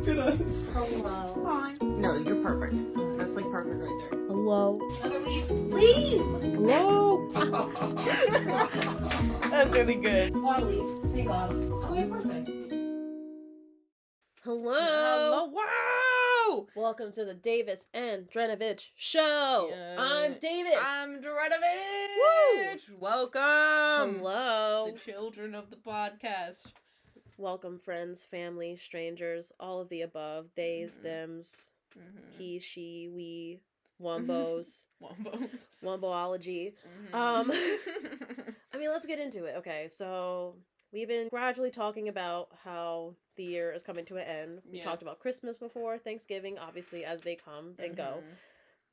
Look at us. Hello. Hi. No, you're perfect. That's like perfect right there. Hello. Another leaf. Leave! Hello. That's really good. Or leave. Take off. Okay, perfect. Hello. Hello. Wow. Welcome to the Davis and Drnevich show. I'm Davis. I'm Drnevich. Woo! Welcome. Hello. The children of the podcast. Welcome, friends, family, strangers, all of the above. Theys, thems, he, she, we, wombos, Wombos. womboology. I mean, let's get into it. Okay, so we've been gradually talking about how the year is coming to an end. We talked about Christmas before, Thanksgiving, obviously, as they come and go.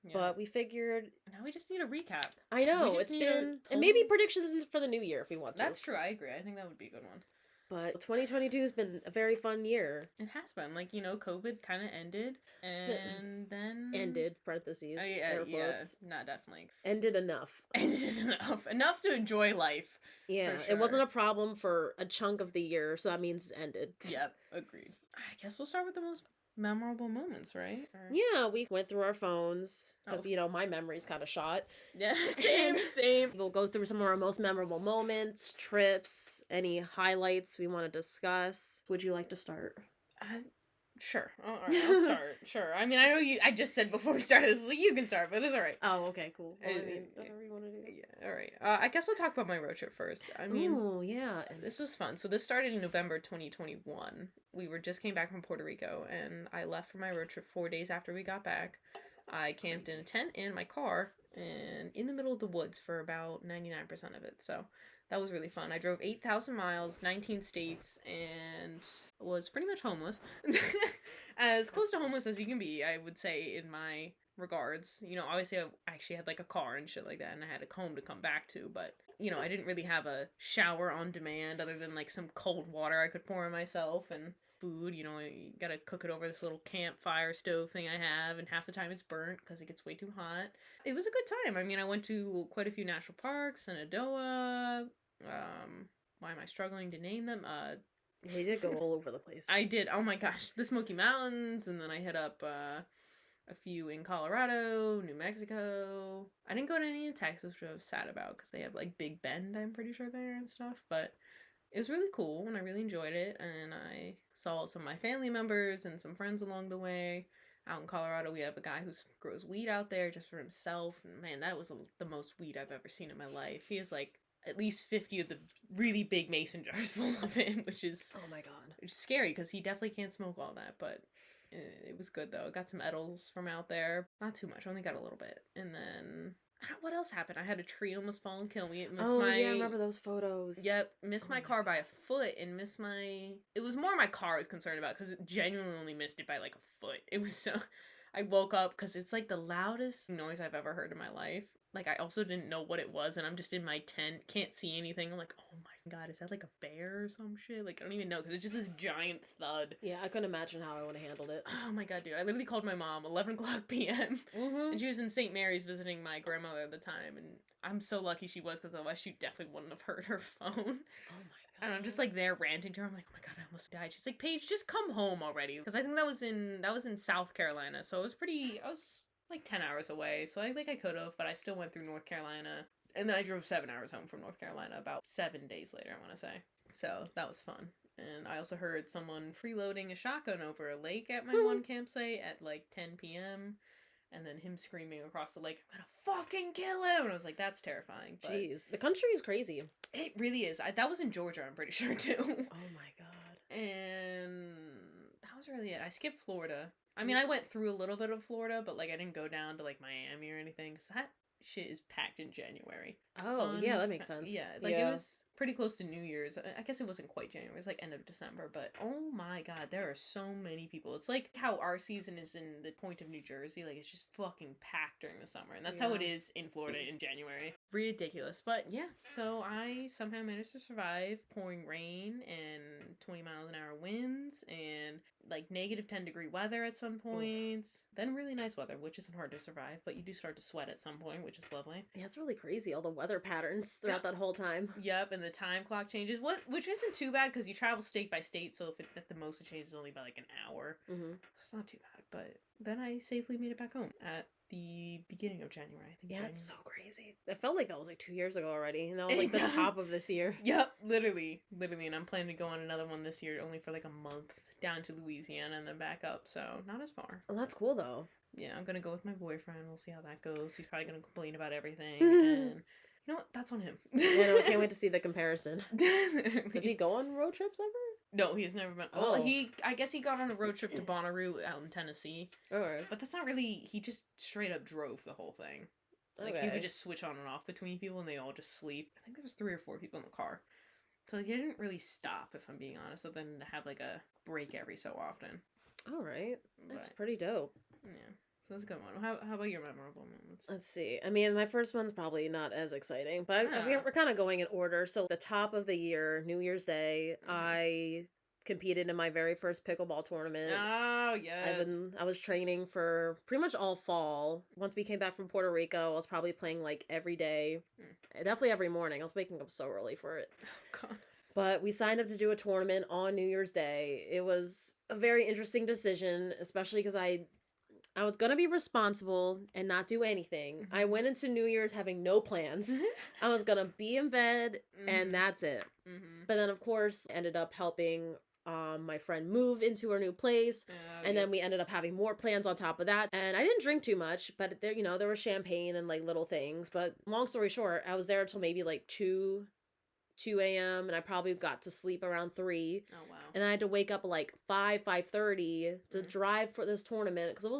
Yeah. But we figured... Now we just need a recap. I know, it's been... And maybe predictions for the new year if we want to. That's true, I agree. I think that would be a good one. But 2022 has been a very fun year. It has been. Like, COVID kind of ended, and then... Ended, parentheses, air quotes. Not definitely. Ended enough. Ended enough. Enough to enjoy life. Yeah, for sure. It wasn't a problem for a chunk of the year, so that means it's ended. Yep, agreed. I guess we'll start with the most memorable moments, right? Yeah, we went through our phones, because, my memory's kind of shot. Yeah, same. We'll go through some of our most memorable moments, trips, any highlights we want to discuss. Would you like to start? Sure. All right, I'll start. Sure. I mean, I know I just said before we started this, like, you can start, but it's all right. Oh, okay, cool. Well, whatever you want to do. Yeah, all right. I guess I'll talk about my road trip first. I mean, oh, yeah. This was fun. So this started in November 2021. We just came back from Puerto Rico, and I left for my road trip 4 days after we got back. I camped in a tent in my car and in the middle of the woods for about 99% of it. So that was really fun. I drove 8,000 miles, 19 states, and was pretty much homeless. As close to homeless as you can be, I would say, in my regards. Obviously I actually had like a car and shit like that, and I had a home to come back to, but I didn't really have a shower on demand other than like some cold water I could pour on myself, and food, you gotta cook it over this little campfire stove thing I have, and half the time it's burnt because it gets way too hot. It was a good time. I mean, I went to quite a few national parks, Shenandoah, why am I struggling to name them? He did go all over the place. I did. Oh my gosh, the Smoky Mountains, and then I hit up a few in Colorado, New Mexico. I didn't go to any in Texas, which I was sad about because they have like Big Bend, I'm pretty sure, there and stuff. But it was really cool, and I really enjoyed it. And I saw some of my family members and some friends along the way. Out in Colorado, we have a guy who grows weed out there just for himself. And man, that was the most weed I've ever seen in my life. He has like at least 50 of the really big mason jars full of it, which is... Oh my god. Which is scary because he definitely can't smoke all that, but it was good though. Got some edibles from out there. Not too much, only got a little bit. And then... What else happened? I had a tree almost fall and kill me. It missed yeah, I remember those photos. Yep, missed my car by a foot and missed my... It was more my car I was concerned about because it genuinely only missed it by like a foot. It was so... I woke up because it's like the loudest noise I've ever heard in my life. Like, I also didn't know what it was, and I'm just in my tent, can't see anything. I'm like, oh my god, is that like a bear or some shit? Like, I don't even know, because it's just this giant thud. Yeah, I couldn't imagine how I would have handled it. Oh my god, dude. I literally called my mom 11 o'clock p.m. And she was in St. Mary's visiting my grandmother at the time, and I'm so lucky she was, because otherwise she definitely wouldn't have heard her phone. Oh my god. And I'm just like there ranting to her. I'm like, oh my god, I almost died. She's like, Paige, just come home already. Because I think that was in South Carolina, so I was like 10 hours away, so I think I could have, but I still went through North Carolina, and then I drove 7 hours home from North Carolina about 7 days later, I want to say. So that was fun. And I also heard someone freeloading a shotgun over a lake at my one campsite at like 10 p.m. And then him screaming across the lake, I'm gonna fucking kill him! And I was like, that's terrifying. But jeez, the country is crazy. It really is. That was in Georgia, I'm pretty sure, too. Oh my god. And that was really it. I skipped Florida. I mean, I went through a little bit of Florida, but, like, I didn't go down to, like, Miami or anything, because that shit is packed in January. Oh, yeah, that makes sense. Yeah, like, it was pretty close to New Year's. I guess it wasn't quite January. It was, like, end of December, but, oh my god, there are so many people. It's like how our season is in the point of New Jersey. Like, it's just fucking packed during the summer, and that's how it is in Florida in January. ridiculous. But yeah, so I somehow managed to survive pouring rain and 20 miles an hour winds and like negative 10-degree weather at some points. Then really nice weather, which isn't hard to survive, but you do start to sweat at some point, which is lovely. Yeah, it's really crazy, all the weather patterns throughout that whole time. Yep, and the time clock changes, which isn't too bad because you travel state by state, so if at the most it changes only by like an hour. Mm-hmm. So it's not too bad. But then I safely made it back home at the beginning of January, I think. Yeah, January. it's so crazy. It felt like that was like 2 years ago already, and that was like the top of this year. Yep, literally, and I'm planning to go on another one this year, only for like a month, down to Louisiana and then back up, so not as far. Well, that's cool though. Yeah, I'm gonna go with my boyfriend. We'll see how that goes. He's probably gonna complain about everything, and you know what? That's on him. Yeah, no, I can't wait to see the comparison. Does he go on road trips ever? No, he's never been. Oh. Well, I guess he got on a road trip to Bonnaroo out in Tennessee. Alright. But that's not really. He just straight up drove the whole thing. Like he would just switch on and off between people, and they all just sleep. I think there was 3 or 4 people in the car, so like, he didn't really stop. If I'm being honest, other than to have like a break every so often. Alright, that's But, pretty dope. yeah. So that's a good one. How about your memorable moments? Let's see. I mean, my first one's probably not as exciting, but Ah. we're kind of going in order. So the top of the year, New Year's Day, I competed in my very first pickleball tournament. Oh yes. I was training for pretty much all fall. Once we came back from Puerto Rico, I was probably playing like every day. Definitely every morning. I was waking up so early for it. Oh god. But we signed up to do a tournament on New Year's Day. It was a very interesting decision, especially because I was going to be responsible and not do anything. Mm-hmm. I went into New Year's having no plans. I was going to be in bed and that's it. Mm-hmm. But then, of course, ended up helping my friend move into her new place. And then we ended up having more plans on top of that. And I didn't drink too much, but there, there was champagne and like little things. But long story short, I was there until maybe like 2 a.m. and I probably got to sleep around 3. Oh wow. And then I had to wake up at like 5:30 to drive for this tournament because it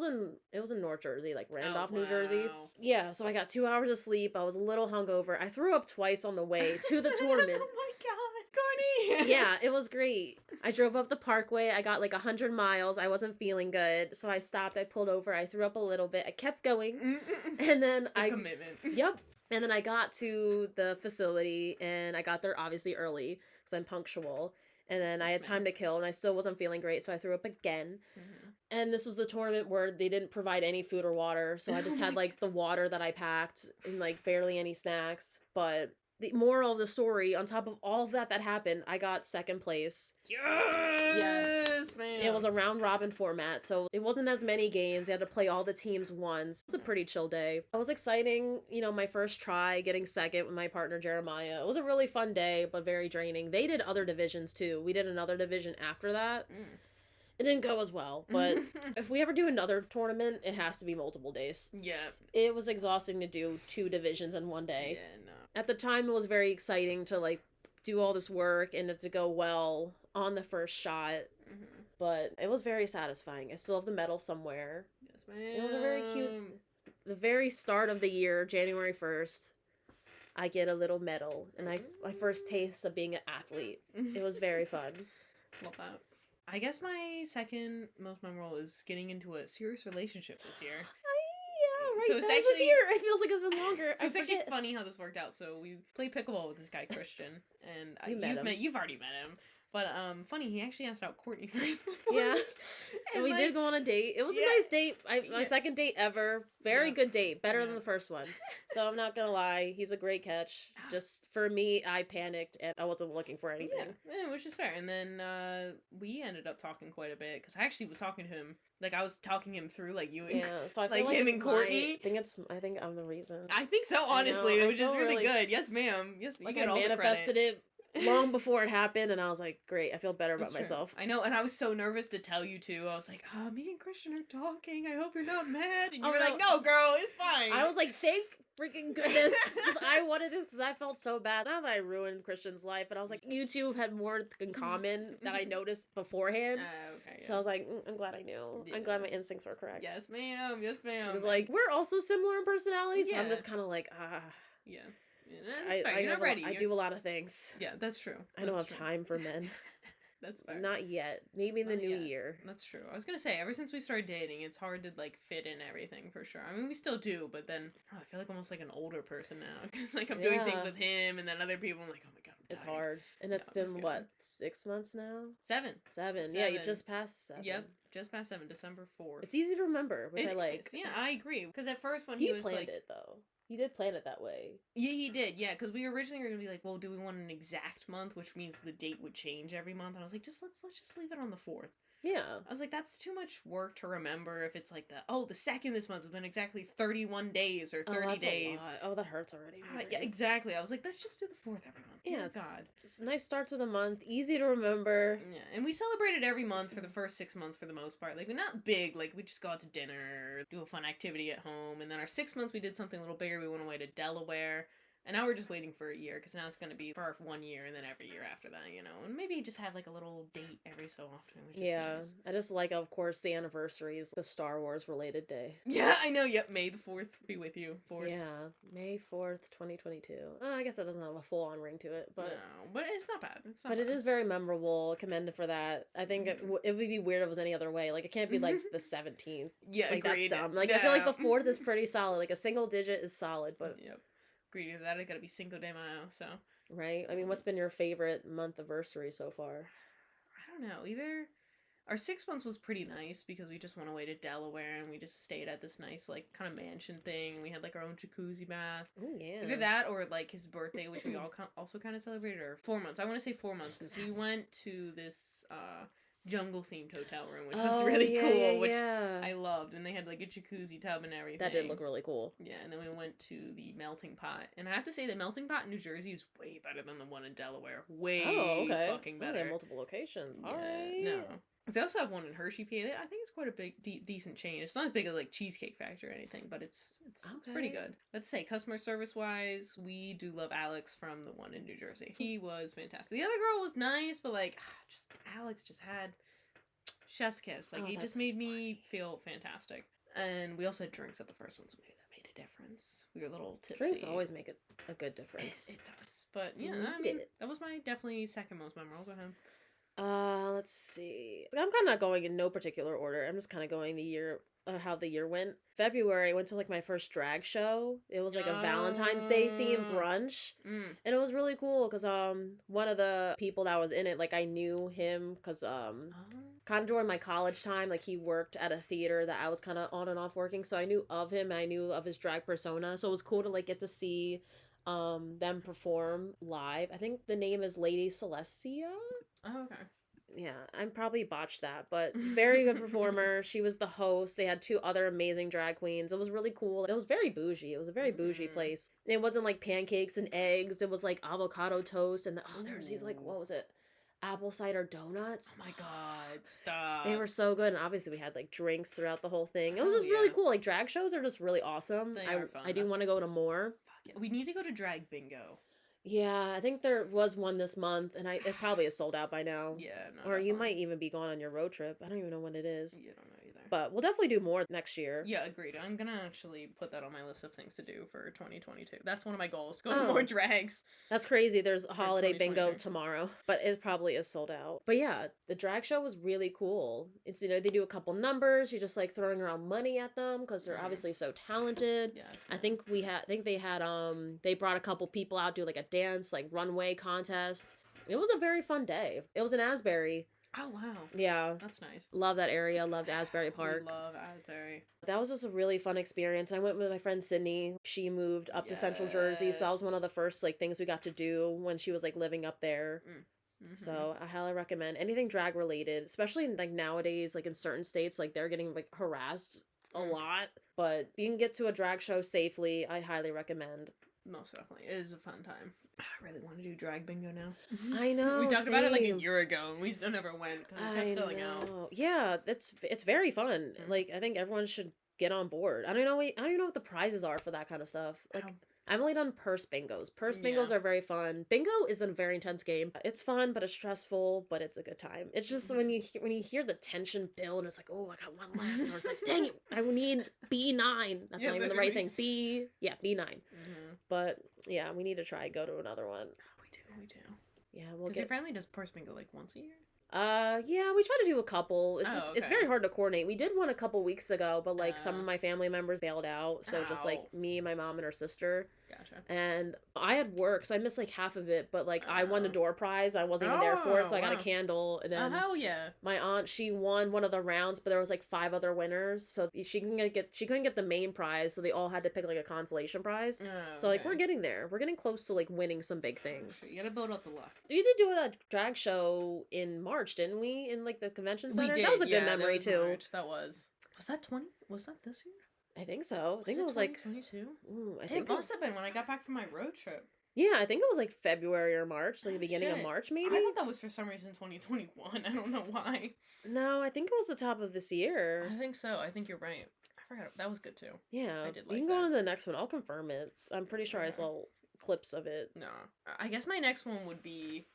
was in North Jersey, like Randolph, New Jersey. Yeah, so I got 2 hours of sleep. I was a little hungover. I threw up twice on the way to the tournament. Oh my god, Courtney. Yeah, it was great. I drove up the parkway. I got like 100 miles. I wasn't feeling good, so I stopped. I pulled over. I threw up a little bit. I kept going, and then Commitment. Yep. And then I got to the facility, and I got there obviously early because I'm punctual. And then I had time to kill, and I still wasn't feeling great, so I threw up again. Mm-hmm. And this was the tournament where they didn't provide any food or water, so I just had like the water that I packed and like barely any snacks. But the moral of the story, on top of all of that happened, I got second place. Yes, man. It was a round robin format, so it wasn't as many games. We had to play all the teams once. It was a pretty chill day. It was exciting, my first try, getting second with my partner Jeremiah. It was a really fun day, but very draining. They did other divisions too. We did another division after that. It didn't go as well, but if we ever do another tournament, it has to be multiple days. Yeah. It was exhausting to do 2 divisions in one day. Yeah, no. At the time, it was very exciting to like do all this work and it to go well on the first shot. Mm-hmm. But it was very satisfying. I still have the medal somewhere. Yes, ma'am. It was a very cute. The very start of the year, January 1st, I get a little medal, and my first taste of being an athlete. It was very fun. Love that. I guess my second most memorable is getting into a serious relationship this year. Yeah, right. So it's that was actually this year. It feels like it's been longer. So it's actually funny how this worked out. So we played pickleball with this guy Christian, and you've already met him. But funny, he actually asked out Courtney first. Yeah, and we did go on a date. It was a nice date. My second date ever. Very good date. Better than the first one. So I'm not gonna lie, he's a great catch. Just for me, I panicked and I wasn't looking for anything. Yeah, which is fair. And then we ended up talking quite a bit because I actually was talking to him. Like I was talking him through like you and so I feel like him and Courtney. I think I'm the reason. I think so, honestly, which is really good. Yes, ma'am. Yes, you get all the credit. Manifested it long before it happened, and I was like, great, I feel better about myself. I know, and I was so nervous to tell you too. I was like, me and Christian are talking. I hope you're not mad. And you were like, no, girl, it's fine. I was like, thank freaking goodness, because I wanted this because I felt so bad. Not that I ruined Christian's life, but I was like, you two had more in common that I noticed beforehand. Okay. Yeah. So I was like, I'm glad I knew. Yeah. I'm glad my instincts were correct. Yes, ma'am. Yes, ma'am. It was like, we're also similar in personalities, but I'm just kind of like, Yeah. That's fair. You're not ready. I do a lot of things. Yeah, that's true. I don't have time for men. That's fair. Not yet. Maybe in the new year. That's true. I was gonna say, ever since we started dating, it's hard to, like, fit in everything, for sure. I mean, we still do, but then, I feel like almost like an older person now. Because, like, I'm doing things with him, and then other people, I'm like, oh my god, I'm dying. It's hard. And it's been, what, 6 months now? 7. 7. Yeah, you just passed 7. Yep, just past 7, December 4th. It's easy to remember, which I like. Yeah, I agree. Because at first when he was planned like... it, though. He did plan it that way. Yeah, he did, yeah, because we originally were going to be like, well, do we want an exact month, which means the date would change every month, and I was like, let's just leave it on the 4th. Yeah. I was like, that's too much work to remember if it's like the 2nd this month has been exactly 31 days or 30 days. A lot. Oh, that hurts already. Yeah, exactly. I was like, let's just do the 4th every month. Yeah, God. It's a nice start to the month, easy to remember. Yeah, and we celebrated every month for the first 6 months for the most part. Like, not big, like, we just go out to dinner, do a fun activity at home, and then our 6 months we did something a little bigger. We went away to Delaware. And now we're just waiting for a year, because now it's going to be for our 1 year, and then every year after that, you know. And maybe just have, like, a little date every so often, which is nice. I just like, of course, the anniversaries, the Star Wars-related day. Yeah, I know, yep, May the 4th be with you, Force. Yeah, May 4th, 2022. I guess that doesn't have a full-on ring to it, but... No, but it's not bad. It's not but bad. it is very memorable, commended for that. I think it would be weird if it was any other way. Like, it can't be, like, the 17th. Yeah, like, agreed. That's dumb. Like, yeah. I feel like the 4th is pretty solid. Like, a single digit is solid, but... Yep. Agreed with that. I gotta be Cinco de Mayo, so. Right? I mean, what's been your favorite month anniversary so far? I don't know. Either our 6 months was pretty nice because we just went away to Delaware and we just stayed at this nice, like, kind of mansion thing. We had, like, our own jacuzzi bath. Oh, yeah. Either that or, like, his birthday, which we all also kind of celebrated, or 4 months. I want to say 4 months because we went to this, jungle-themed hotel room, which was really cool, which I loved. And they had, like, a jacuzzi tub and everything. That did look really cool. Yeah, and then we went to the melting pot. And I have to say, the melting pot in New Jersey is way better than the one in Delaware. Way fucking better. They have multiple locations. Yeah, All right. no. Because they also have one in Hershey, PA. I think it's quite a big, decent chain. It's not as big as, like, Cheesecake Factory or anything, but it's pretty good. Let's say, customer service-wise, we do love Alex from the one in New Jersey. He was fantastic. The other girl was nice, but, like, Alex just had chef's kiss. Like, he just made me feel fantastic. And we also had drinks at the first one, so maybe that made a difference. We were a little tipsy. Drinks always make a good difference. It does. But, yeah, I mean, that was my definitely second most memorable. Go ahead. Let's see. I'm kind of going in no particular order. I'm just kind of going the year, how the year went. February, I went to, like, my first drag show. It was, like, a Valentine's Day themed brunch. And it was really cool, because, one of the people that was in it, like, I knew him, because, kind of during my college time, like, he worked at a theater that I was kind of on and off working, so I knew of him, I knew of his drag persona, so it was cool to, like, get to see, them perform live. I think the name is Lady Celestia? Oh, okay. Yeah, I probably botched that, but very good performer. She was the host. They had 2 other amazing drag queens. It was really cool. It was very bougie. It was a very bougie place. It wasn't like pancakes and eggs. It was like avocado toast and there was these, like, what was it? Apple cider donuts. Oh my god, stop. They were so good, and obviously we had, like, drinks throughout the whole thing. It was just really cool. Like, drag shows are just really awesome. They are fun. I do want to go to more. Fuck yeah. We need to go to drag bingo. Yeah, I think there was one this month, and it probably is sold out by now. Yeah, no. Or you might even be going on your road trip. I don't even know when it is. You don't know either. But we'll definitely do more next year. Yeah, agreed. I'm gonna actually put that on my list of things to do for 2022. That's one of my goals. Go to more drags. That's crazy. There's a holiday bingo tomorrow, but it probably is sold out. But yeah, the drag show was really cool. It's, they do a couple numbers. You're just, like, throwing around money at them because they're obviously so talented. Yeah, I think they had they brought a couple people out, do, like, a dance, like, runway contest. It was a very fun day. It was in Asbury. Oh, wow. Yeah. That's nice. Love that area. Loved Asbury Park. We love Asbury. That was just a really fun experience. I went with my friend Sydney. She moved up to Central Jersey, so that was one of the first, like, things we got to do when she was, like, living up there. So I highly recommend anything drag related, especially, like, nowadays, like, in certain states, like, they're getting, like, harassed a lot. But you can get to a drag show safely. I highly recommend. Most definitely. It is a fun time. I really want to do drag bingo now. I know. We talked about it like a year ago and we still never went because it kept selling out. Yeah, it's very fun. Like, I think everyone should get on board. I don't know what the prizes are for that kind of stuff. Like, I've only done purse bingos. Purse bingos are very fun. Bingo is a very intense game. It's fun, but it's stressful, but it's a good time. It's just when you hear the tension build and it's like, oh, I got one left. Or it's like, dang it, I need B9. That's not even the right thing. B9. But yeah, we need to try go to another one. We do. Yeah, because your family does purse bingo like once a year. Yeah, we try to do a couple. It's just it's okay. very hard to coordinate. We did one a couple weeks ago, but like some Oh. of my family members bailed out, so just like Ow. me, my mom, and her sister. Gotcha. And I had work, so I missed like half of it, but like I won the Oh. door prize. I wasn't even there for it, so I got a wow. candle. And Oh, then hell yeah. my aunt, she won one of the rounds, but there was like 5 other winners, so she couldn't get the main prize, so they all had to pick like a consolation prize. Oh, So like we're okay. getting there. We're getting close to like winning some big things. So you gotta build up the luck. We did do a drag show in March, didn't we? In like the convention center. We did. That was a yeah, good that memory was too. March. That was. Was that 20? Was that this year? I think so. I think it was like 22. I It think must have been when I got back from my road trip. yeah, I think it was like February or March, like the beginning of Shit. March maybe. I thought that was for some reason 2021. I don't know why. No, I think it was the top of this year. I think so. I think you're right. I forgot. That was good too. Yeah, I did we like can go that. on to the next one. I'll confirm it. I'm pretty sure I Okay. saw clips of it. No. I guess my next one would be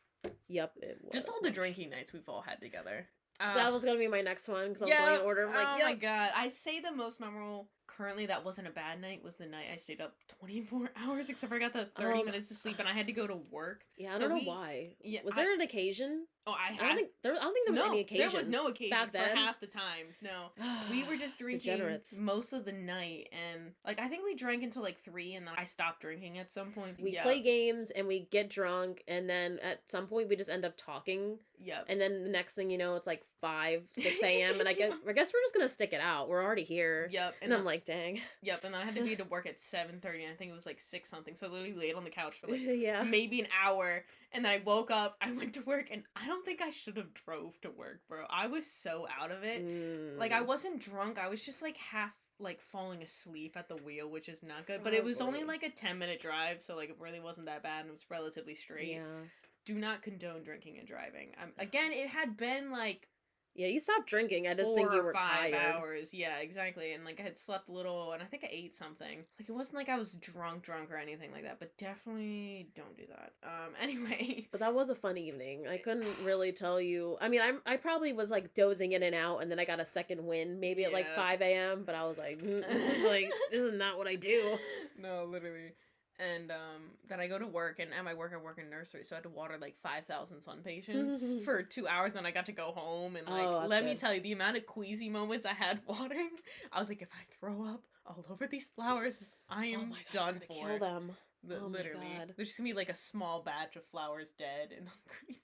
Yep, it was. just all the March. drinking nights we've all had together. That was gonna be my next one because I was going in order. I'm like, oh yep. my god. I say the most memorable currently that wasn't a bad night was the night I stayed up 24 hours except for I got the 30 minutes of sleep and I had to go to work. Yeah, I So don't know we- why. Yeah, Was there an occasion? Oh, I I had don't think there was no, any occasions. there was no occasion back then. for half the times. No. We were just drinking Degenerates. most of the night and like I think we drank until like 3 and then I stopped drinking at some point. We yeah. play games and we get drunk, and then at some point we just end up talking, Yep. and then the next thing you know, it's like 5, 6 a.m. and I guess we're just gonna stick it out. We're already here. Yep. And I'm like, dang. Yep, and then I had to be to work at 7:30 and I think it was like 6 something. So I literally laid on the couch for like Yeah. maybe an hour and then I woke up, I went to work and I don't think I should have drove to work, bro. I was so out of it. Like I wasn't drunk. I was just like half like falling asleep at the wheel, which is not good. But it was only Probably. like a 10-minute drive, so like it really wasn't that bad and it was relatively straight. Yeah. Do not condone drinking and driving. Again, it had been like Yeah, you stopped drinking. I just 4 think you or were 5 tired. hours. Yeah, exactly. And like I had slept a little and I think I ate something. Like it wasn't like I was drunk or anything like that, but definitely don't do that. Anyway. But that was a fun evening. I couldn't really tell you. I mean, I probably was like dozing in and out, and then I got a second wind maybe at like Yeah. 5 a.m. But I was like, this is not what I do. No, literally. And then I go to work, and at my work I work in nursery, so I had to water like 5,000 sun patients for 2 hours. Then I got to go home, and like Oh, that's let me good. tell you, the amount of queasy moments I had watering, I was like, if I throw up all over these flowers, I am Oh my God, done I'm gonna for. kill them. Oh my Literally, God. there's just gonna be like a small batch of flowers dead, and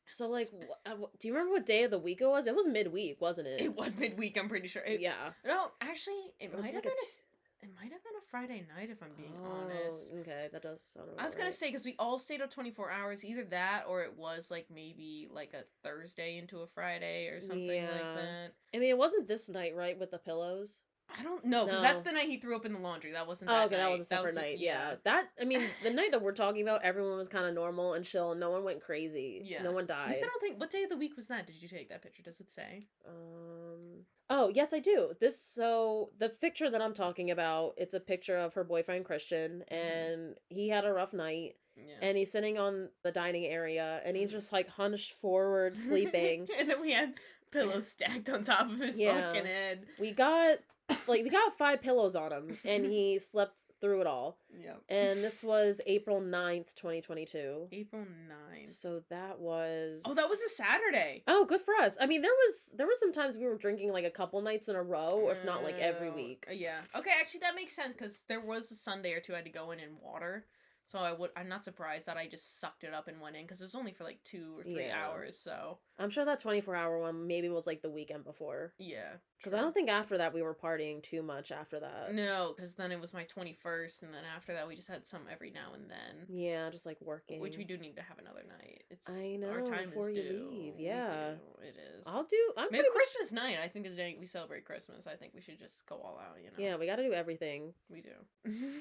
So like, do you remember what day of the week it was? It was midweek, wasn't it? it was midweek. I'm pretty sure. Yeah. No, actually, it was might have like been a it might have been a Friday night if I'm being honest. Okay, that does sound. I was about gonna right. say because we all stayed up 24 hours, either that or it was like maybe like a Thursday into a Friday or something Yeah. like that. I mean, it wasn't this night, right, with the pillows? I don't know because No. that's the night he threw up in the laundry. That wasn't. Oh, That okay, night. that was a separate night. Yeah. That, I mean, the night that we're talking about, everyone was kind of normal and chill. No one went crazy. Yeah. No one At died. least I don't think. What day of the week was that? Did you take that picture? Does it say? Oh, yes, I do. So the picture that I'm talking about, it's a picture of her boyfriend Christian, and he had a rough night, Yeah. and he's sitting on the dining area, and he's just like hunched forward, sleeping. And then we had pillows stacked on top of his Yeah. fucking head. We got 5 pillows on him, and he slept through it all. Yep. And this was April 9th, 2022. April 9th. So that was... Oh, that was a Saturday. Oh, good for us. I mean, there was some times we were drinking like a couple nights in a row, if not like every week. Yeah. Okay, actually that makes sense because there was a Sunday or two I had to go in and water. So I'm not surprised that I just sucked it up and went in because it was only for like 2 or 3 Yeah. hours. So I'm sure that 24-hour one maybe was like the weekend before. yeah, Because I don't think after that we were partying too much after that. No, because then it was my 21st, and then after that we just had some every now and then. Yeah, just like working. Which we do need to have another night. It's I know, our time before is you due. leave, We yeah. do. It is. I'm Maybe pretty Christmas night. I think the day we celebrate Christmas, I think we should just go all out. You know. Yeah, we got to do everything. We do.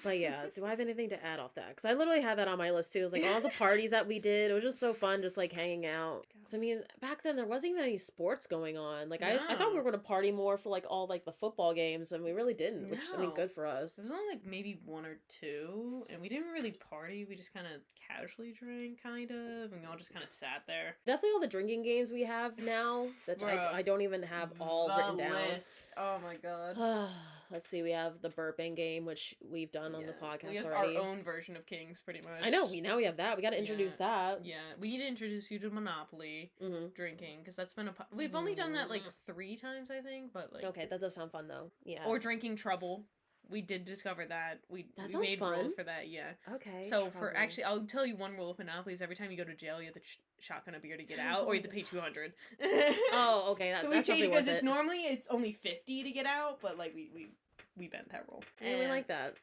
But yeah, do I have anything to add off that? Because I literally had that on my list too. It was like all the parties that we did. It was just so fun, just like hanging out. 'Cause, I mean, back then there wasn't even any sports going on. Like I thought we No. were going to party more more for like all like the football games, and we really didn't. Which I mean, No. good for us. There was only like maybe one or two, and we didn't really party. We just kind of casually drank, kind of, and we all just kind of sat there. Definitely all the drinking games we have now that Bruh. I don't even have all The written down. list. Oh my god. Let's see, we have the burping game, which we've done on the Yeah. podcast We have already. our own version of Kings, pretty much. I know. Now we have that. We got to introduce that. Yeah, we need to introduce you to Monopoly drinking, because that's been we've only done that like 3 times, I think, but like. Okay, that does sound fun though. Yeah. Or drinking Trouble. We did discover that. We made fun. rules for that, yeah. Okay. So for Trouble. actually, I'll tell you one rule of Monopoly is every time you go to jail, you have to shotgun a beer to get out, or you have to pay $200. Oh, okay. So we that's changed definitely because worth it. normally it's only $50 to get out, but like we bent that rule. Yeah, we like that.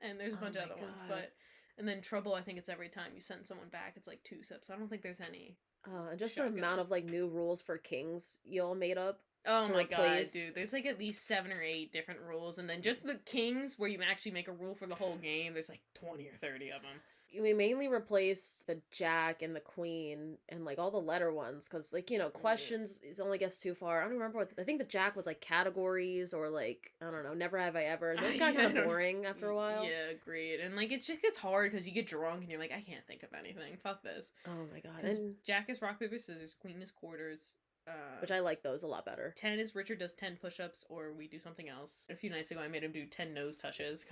And there's a bunch of other ones, but and then Trouble, I think it's every time you send someone back, it's like 2 sips. I don't think there's any. And just Shotgun. the amount of like new rules for Kings y'all made up. Oh to my god, replace- dude. There's like at least 7 or 8 different rules, and then just the Kings where you actually make a rule for the whole game, there's like 20 or 30 of them. We mainly replaced the Jack and the Queen and like all the letter ones because like, you know, questions it only gets too far. I don't remember I think the Jack was like categories or like, I don't know, never have I ever. Those got kind of boring after a while. Yeah, agreed. And like it just gets hard because you get drunk and you're like, I can't think of anything. Fuck this. Oh my god. Because And, Jack is rock, paper, scissors, Queen is quarters. which I like those a lot better. 10 is Richard does 10 push-ups or we do something else. A few nights ago I made him do 10 nose touches.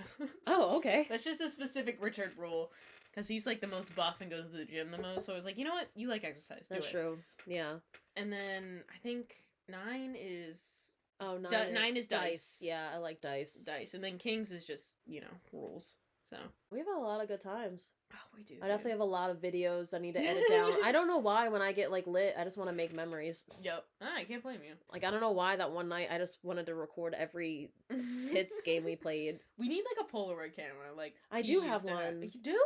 Oh, okay. That's just a specific Richard rule. Because he's like the most buff and goes to the gym the most. So I was like, you know what? You like exercise. Do That's it. true. Yeah. And then I think 9 is... Oh, nine is dice. Yeah, I like dice. Dice. And then Kings is just, you know, rules. So... We have a lot of good times. Oh, we do. I definitely have a lot of videos I need to edit down. I don't know why when I get like lit, I just want to make memories. Yep. I can't blame you. Like, I don't know why that one night I just wanted to record every tits game we played. We need like a Polaroid camera. Like I he do have used to one. You do?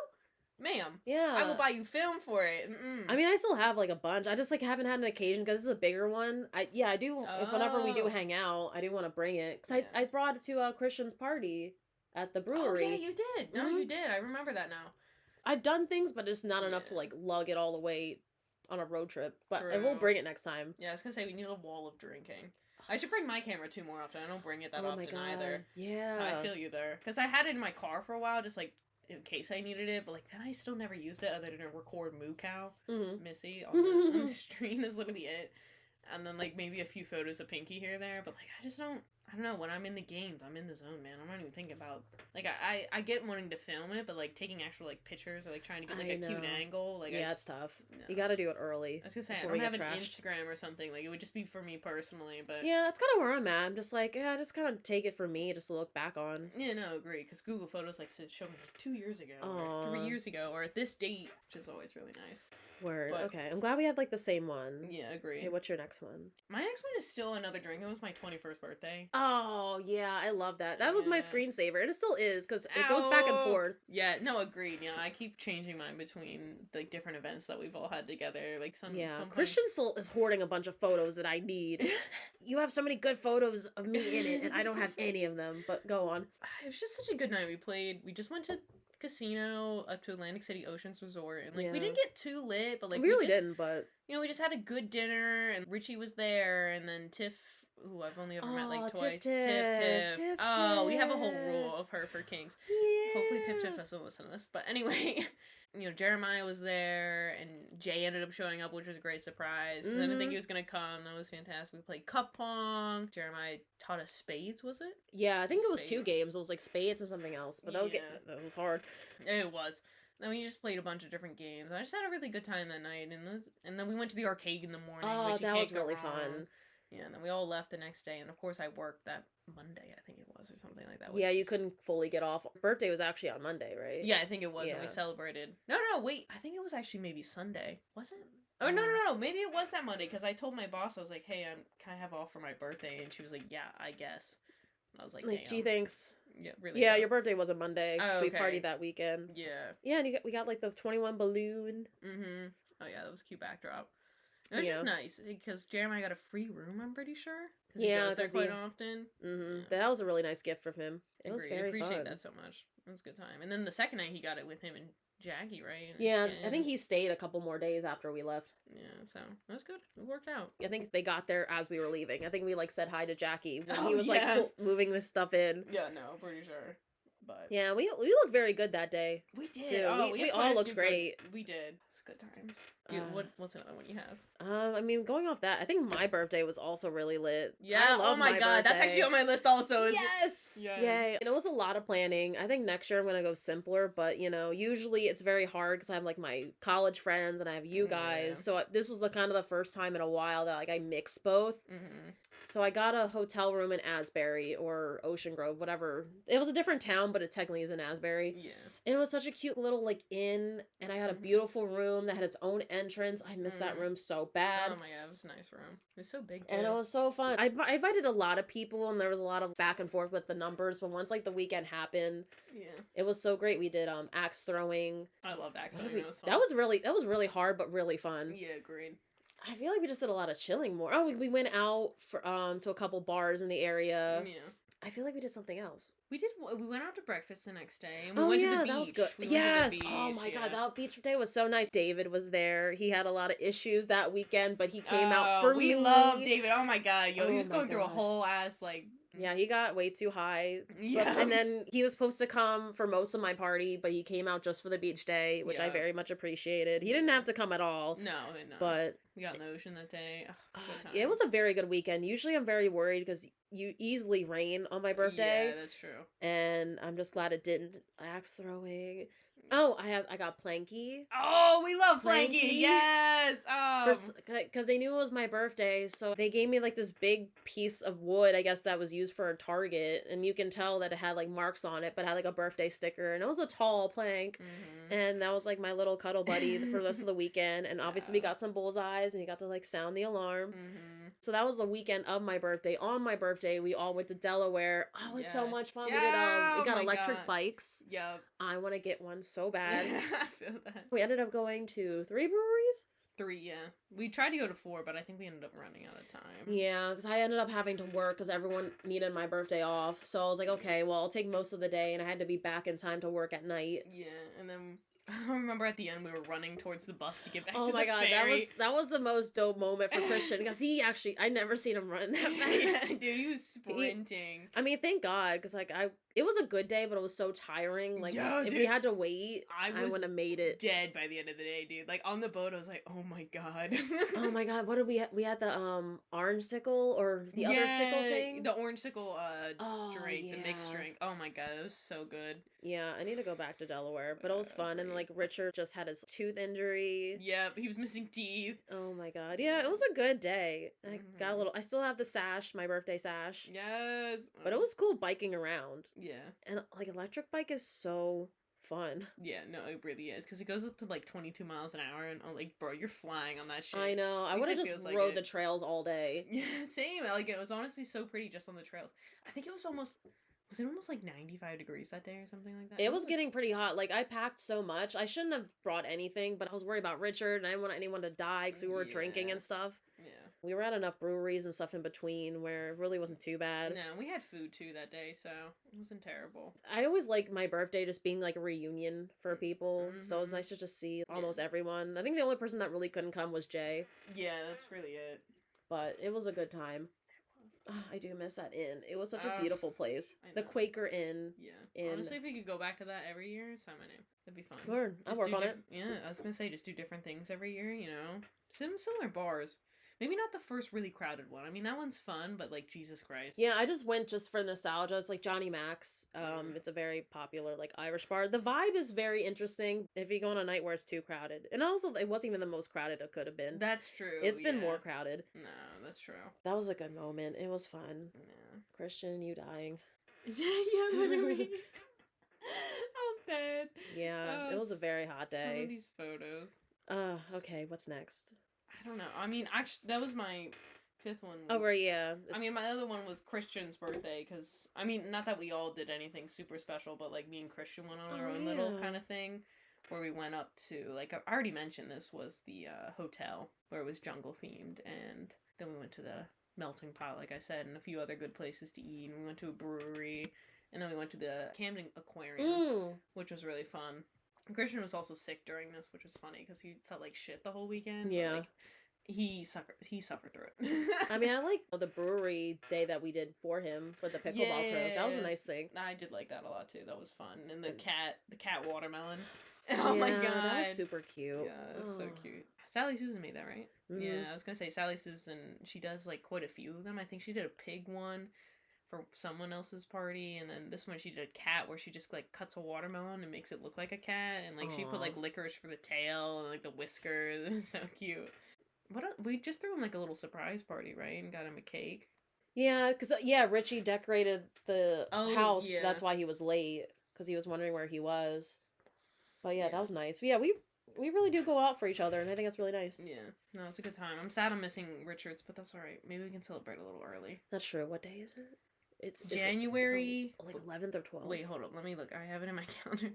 Ma'am. Yeah. I will buy you film for it. Mm-mm. I mean, I still have like a bunch. I just like haven't had an occasion because this is a bigger one. I do. If whenever we do Oh. hang out, I do want to bring it because Yeah. I brought it to Christian's party at the brewery. Oh, yeah, you did. No, Mhm. you did. I remember that now. I've done things, but it's not enough to Yeah. like lug it all the way on a road trip. But I will True. bring it next time. Yeah, I was gonna say we need a wall of drinking. I should bring my camera too more often. I don't bring it that Oh often my god. either. Yeah. So I feel you there. Because I had it in my car for a while, just like in case I needed it. But like then I still never used it other than to record Moo Cow, Mhm. Missy on the stream. Is literally it. And then like maybe a few photos of Pinky here or there. But like I don't know, when I'm in the games, I'm in the zone, man. I'm not even thinking about, like, I get wanting to film it, but, like, taking actual, like, pictures or, like, trying to get, like, I a cute know. angle, like, Yeah, I it's just, tough. no. You gotta do it early. I was gonna say, I before don't we have get an trashed. Instagram or something, like, it would just be for me personally, but... Yeah, that's kind of where I'm at. I'm just like, yeah, just kind of take it for me just to look back on. Yeah, no, agree, because Google Photos, like, said, show me, like, 2 years ago, or Aw. 3 years ago, or at this date, which is always really nice. Word. But- Okay, I'm glad we had like the same one. Yeah, agree. Okay, what's your next one? My next one is still another drink. It was my 21st birthday. Oh yeah, I love that. That was my Yeah. screensaver, and it still is because it goes back and Ow. forth. Yeah, no, agreed. Yeah, I keep changing mine between, like, different events that we've all had together, like, some... Yeah, sometimes- Christian still is hoarding a bunch of photos that I need. You have so many good photos of me in it, and I don't have any of them. But go on. It was just such a good night. We just went to casino up to Atlantic City Oceans Resort, and like we Yeah. didn't get too lit, but like we really just, didn't, but You know, we just had a good dinner, and Richie was there, and then Tiff, who I've only ever met Aw, like Tiff twice. Tiff. Tiff Oh, we have a whole Tiff. rule of her for Kings. yeah. Hopefully Tiff doesn't listen to this. But anyway, you know, Jeremiah was there, and Jay ended up showing up, which was a great surprise. I didn't think Mhm. he was going to come. That was fantastic. We played cup pong. Jeremiah taught us spades, was it? Yeah, I think it was Spades. 2 games. It was like spades and something else, but Yeah. that was hard. It was. Then we just played a bunch of different games. I just had a really good time that night, and then we went to the arcade in the morning. Oh, which you that can't was go really wrong. fun. Yeah, and then we all left the next day, and of course I worked that Monday, I think it was, or something like that. Yeah, which you is- couldn't fully get off. Birthday was actually on Monday, right? Yeah, I think it was, and we Yeah. celebrated. No, wait, I think it was actually maybe Sunday. Was it? Oh, no, maybe it was that Monday, because I told my boss, I was like, hey, can I have off for my birthday? And she was like, yeah, I guess. And I was like, Like, damn. gee, thanks. Yeah, really. Yeah, though. your birthday was a Monday, Oh, so we okay. partied that weekend. Yeah. Yeah, and we got like the 21 balloon. Mm-hmm. Oh, yeah, that was a cute backdrop. It was just Yeah. nice, because Jeremiah got a free room, I'm pretty sure. Because he goes there 'cause quite often. Mm-hmm. Yeah. That was a really nice gift from him. It was Agreed. very Appreciate fun. that so much. It was a good time. And then the second night he got it with him and Jackie, right? And Yeah, I think he stayed a couple more days after we left. Yeah, so that was good. It worked out. I think they got there as we were leaving. I think we like said hi to Jackie when Oh, he was yeah. like moving this stuff in. Yeah, no, pretty sure. But Yeah, we looked very good that day. we did. Too. Oh, we had all quite a looked few great. We did. It's good times. Dude, what's another one you have? I mean, going off that, I think my birthday was also really lit. Yeah. I love Oh my god, that's birthday. actually on my list also. Yes! Yes. Yay. And it was a lot of planning. I think next year I'm going to go simpler, but you know, usually it's very hard because I have like my college friends and I have you guys. Yeah. So this was the kind of the first time in a while that like I mixed both. Mm-hmm. So I got a hotel room in Asbury or Ocean Grove, whatever. It was a different town, but it technically is in Asbury. Yeah. And it was such a cute little like inn, and I had a beautiful room that had its own entrance. I missed that room so bad. Oh my god, it was a nice room. It was so big too. And it was so fun. I invited a lot of people, and there was a lot of back and forth with the numbers. But once like the weekend happened, yeah, it was so great. We did axe throwing. I loved axe throwing. That was fun. That was really hard, but really fun. Yeah, agreed. I feel like we just did a lot of chilling more. Oh, we went out for to a couple bars in the area. Yeah. I feel like we did something else. We went out to breakfast the next day, and we went to the beach. That was good. We yes. went to the beach, oh my god, that beach day was so nice. David was there. He had a lot of issues that weekend, but he came out for me. We love David. Oh my god, yo, he Oh was my going through a God. whole ass like. Yeah, he got way too high. Yeah. And then he was supposed to come for most of my party, but he came out just for the beach day, which I Yeah. very much appreciated. He didn't have to come at all. No. But We got in the ocean that day. Ugh, good it was a times. very good weekend. Usually I'm very worried because you easily rain on my birthday. Yeah, that's true. And I'm just glad it didn't. Axe throwing. Oh, I got planky. Oh, we love Planky. Flanky. Yes. Because they knew it was my birthday, so they gave me like this big piece of wood, I guess that was used for a target, and you can tell that it had like marks on it, but had like a birthday sticker, and it was a tall plank, and that was like my little cuddle buddy for the rest of the weekend, and obviously we got some bullseyes, and he got to like sound the alarm. So that was the weekend of my birthday. On my birthday, we all went to Delaware. Oh, it was so much fun. Yeah, We got oh my electric God. bikes. Yep. I want to get one so bad. I feel that. We ended up going to 3 breweries. 3, yeah. We tried to go to 4, but I think we ended up running out of time. Yeah, because I ended up having to work because everyone needed my birthday off. So I was like, okay, well, I'll take most of the day, and I had to be back in time to work at night. Yeah, and then I remember at the end we were running towards the bus to get back to Oh the my god, ferry. that was the most dope moment for Christian because he actually I never seen him run that fast. Yeah, dude, he was sprinting. I mean, thank God, because like it was a good day, but it was so tiring. Like Yeah, if we dude. had to wait, I wouldn't have made it. Dead by the end of the day, dude. Like on the boat, I was like, oh my god. Oh my god, what did we we had the orange sickle or the other sickle thing? The orange sickle drink, the mixed yeah. drink. Oh my god, it was so good. Yeah, I need to go back to Delaware, but it was fun. And like Richard just had his tooth injury. Yep, he was missing teeth. Oh my god, yeah, it was a good day. I got a little. I still have the sash, my birthday sash. Yes, But it was cool biking around. Yeah. And like electric bike is so fun. Yeah, no, it really is because it goes up to like 22 miles an hour, and I'm like, bro, you're flying on that shit. I know. I At least would have it just feels like rode it. the trails all day. Yeah, same. Like it was honestly so pretty just on the trails. I think it was almost. Was it almost like 95 degrees that day or something like that? It was getting pretty hot. Like I packed so much. I shouldn't have brought anything, but I was worried about Richard, and I didn't want anyone to die because we were drinking and stuff. Yeah. We were at enough breweries and stuff in between where it really wasn't too bad. No, we had food too that day, so it wasn't terrible. I always like my birthday just being like a reunion for people. So it was nice to just see almost everyone. I think the only person that really couldn't come was Jay. Yeah, that's really it. But it was a good time. I do miss that inn. It was such a beautiful place. I The know. Quaker Inn. Yeah. Honestly, if we could go back to that every year, sign my name. That'd be fun. Sure, I'll Just work do on it. Yeah, I was gonna say just do different things every year. You know, similar bars. Maybe not the first really crowded one. I mean, that one's fun, but like Jesus Christ. Yeah, I just went just for nostalgia. It's like Johnny Mac's. It's a very popular like Irish bar. The vibe is very interesting if you go on a night where it's too crowded. And also, it wasn't even the most crowded it could have been. That's true. It's been yeah. more crowded. No, that's true. That was a good moment. It was fun. Yeah. Christian, you dying. Yeah, literally. I'm dead. Yeah, it was a very hot Some day. of these photos. Okay, what's next? I don't know. I mean, actually, that was my 5th one. Oh, was- right, yeah. I mean, my other one was Christian's birthday, because, I mean, not that we all did anything super special, but, like, me and Christian went on our own little kind of thing, where we went up to, like, I already mentioned this was the hotel, where it was jungle-themed, and then we went to the melting pot, like I said, and a few other good places to eat. And we went to a brewery, and then we went to the Camden Aquarium, which was really fun. Christian was also sick during this, which was funny because he felt like shit the whole weekend. Yeah. But, like, he suffered through it. I mean, I like the brewery day that we did for him for the pickleball crew. That was a nice thing. I did like that a lot too. That was fun. And the cat watermelon. Oh my god, that was super cute. Yeah, it was so cute. Sally Susan made that, right? Yeah, I was gonna say Sally Susan. She does like quite a few of them. I think she did a pig one for someone else's party, and then this one she did a cat where she just like cuts a watermelon and makes it look like a cat, and like she put like licorice for the tail and like the whiskers. It was so cute. We just threw him like a little surprise party, right? And got him a cake. Yeah, because Richie decorated the house. Yeah. That's why he was late, because he was wondering where he was. But yeah, that was nice. Yeah, we really do go out for each other, and I think that's really nice. Yeah, no, it's a good time. I'm sad I'm missing Richards, but that's all right. Maybe we can celebrate a little early. That's true. What day is it? It's January, like 11th or 12th. Wait, hold up. Let me look. I have it in my calendar.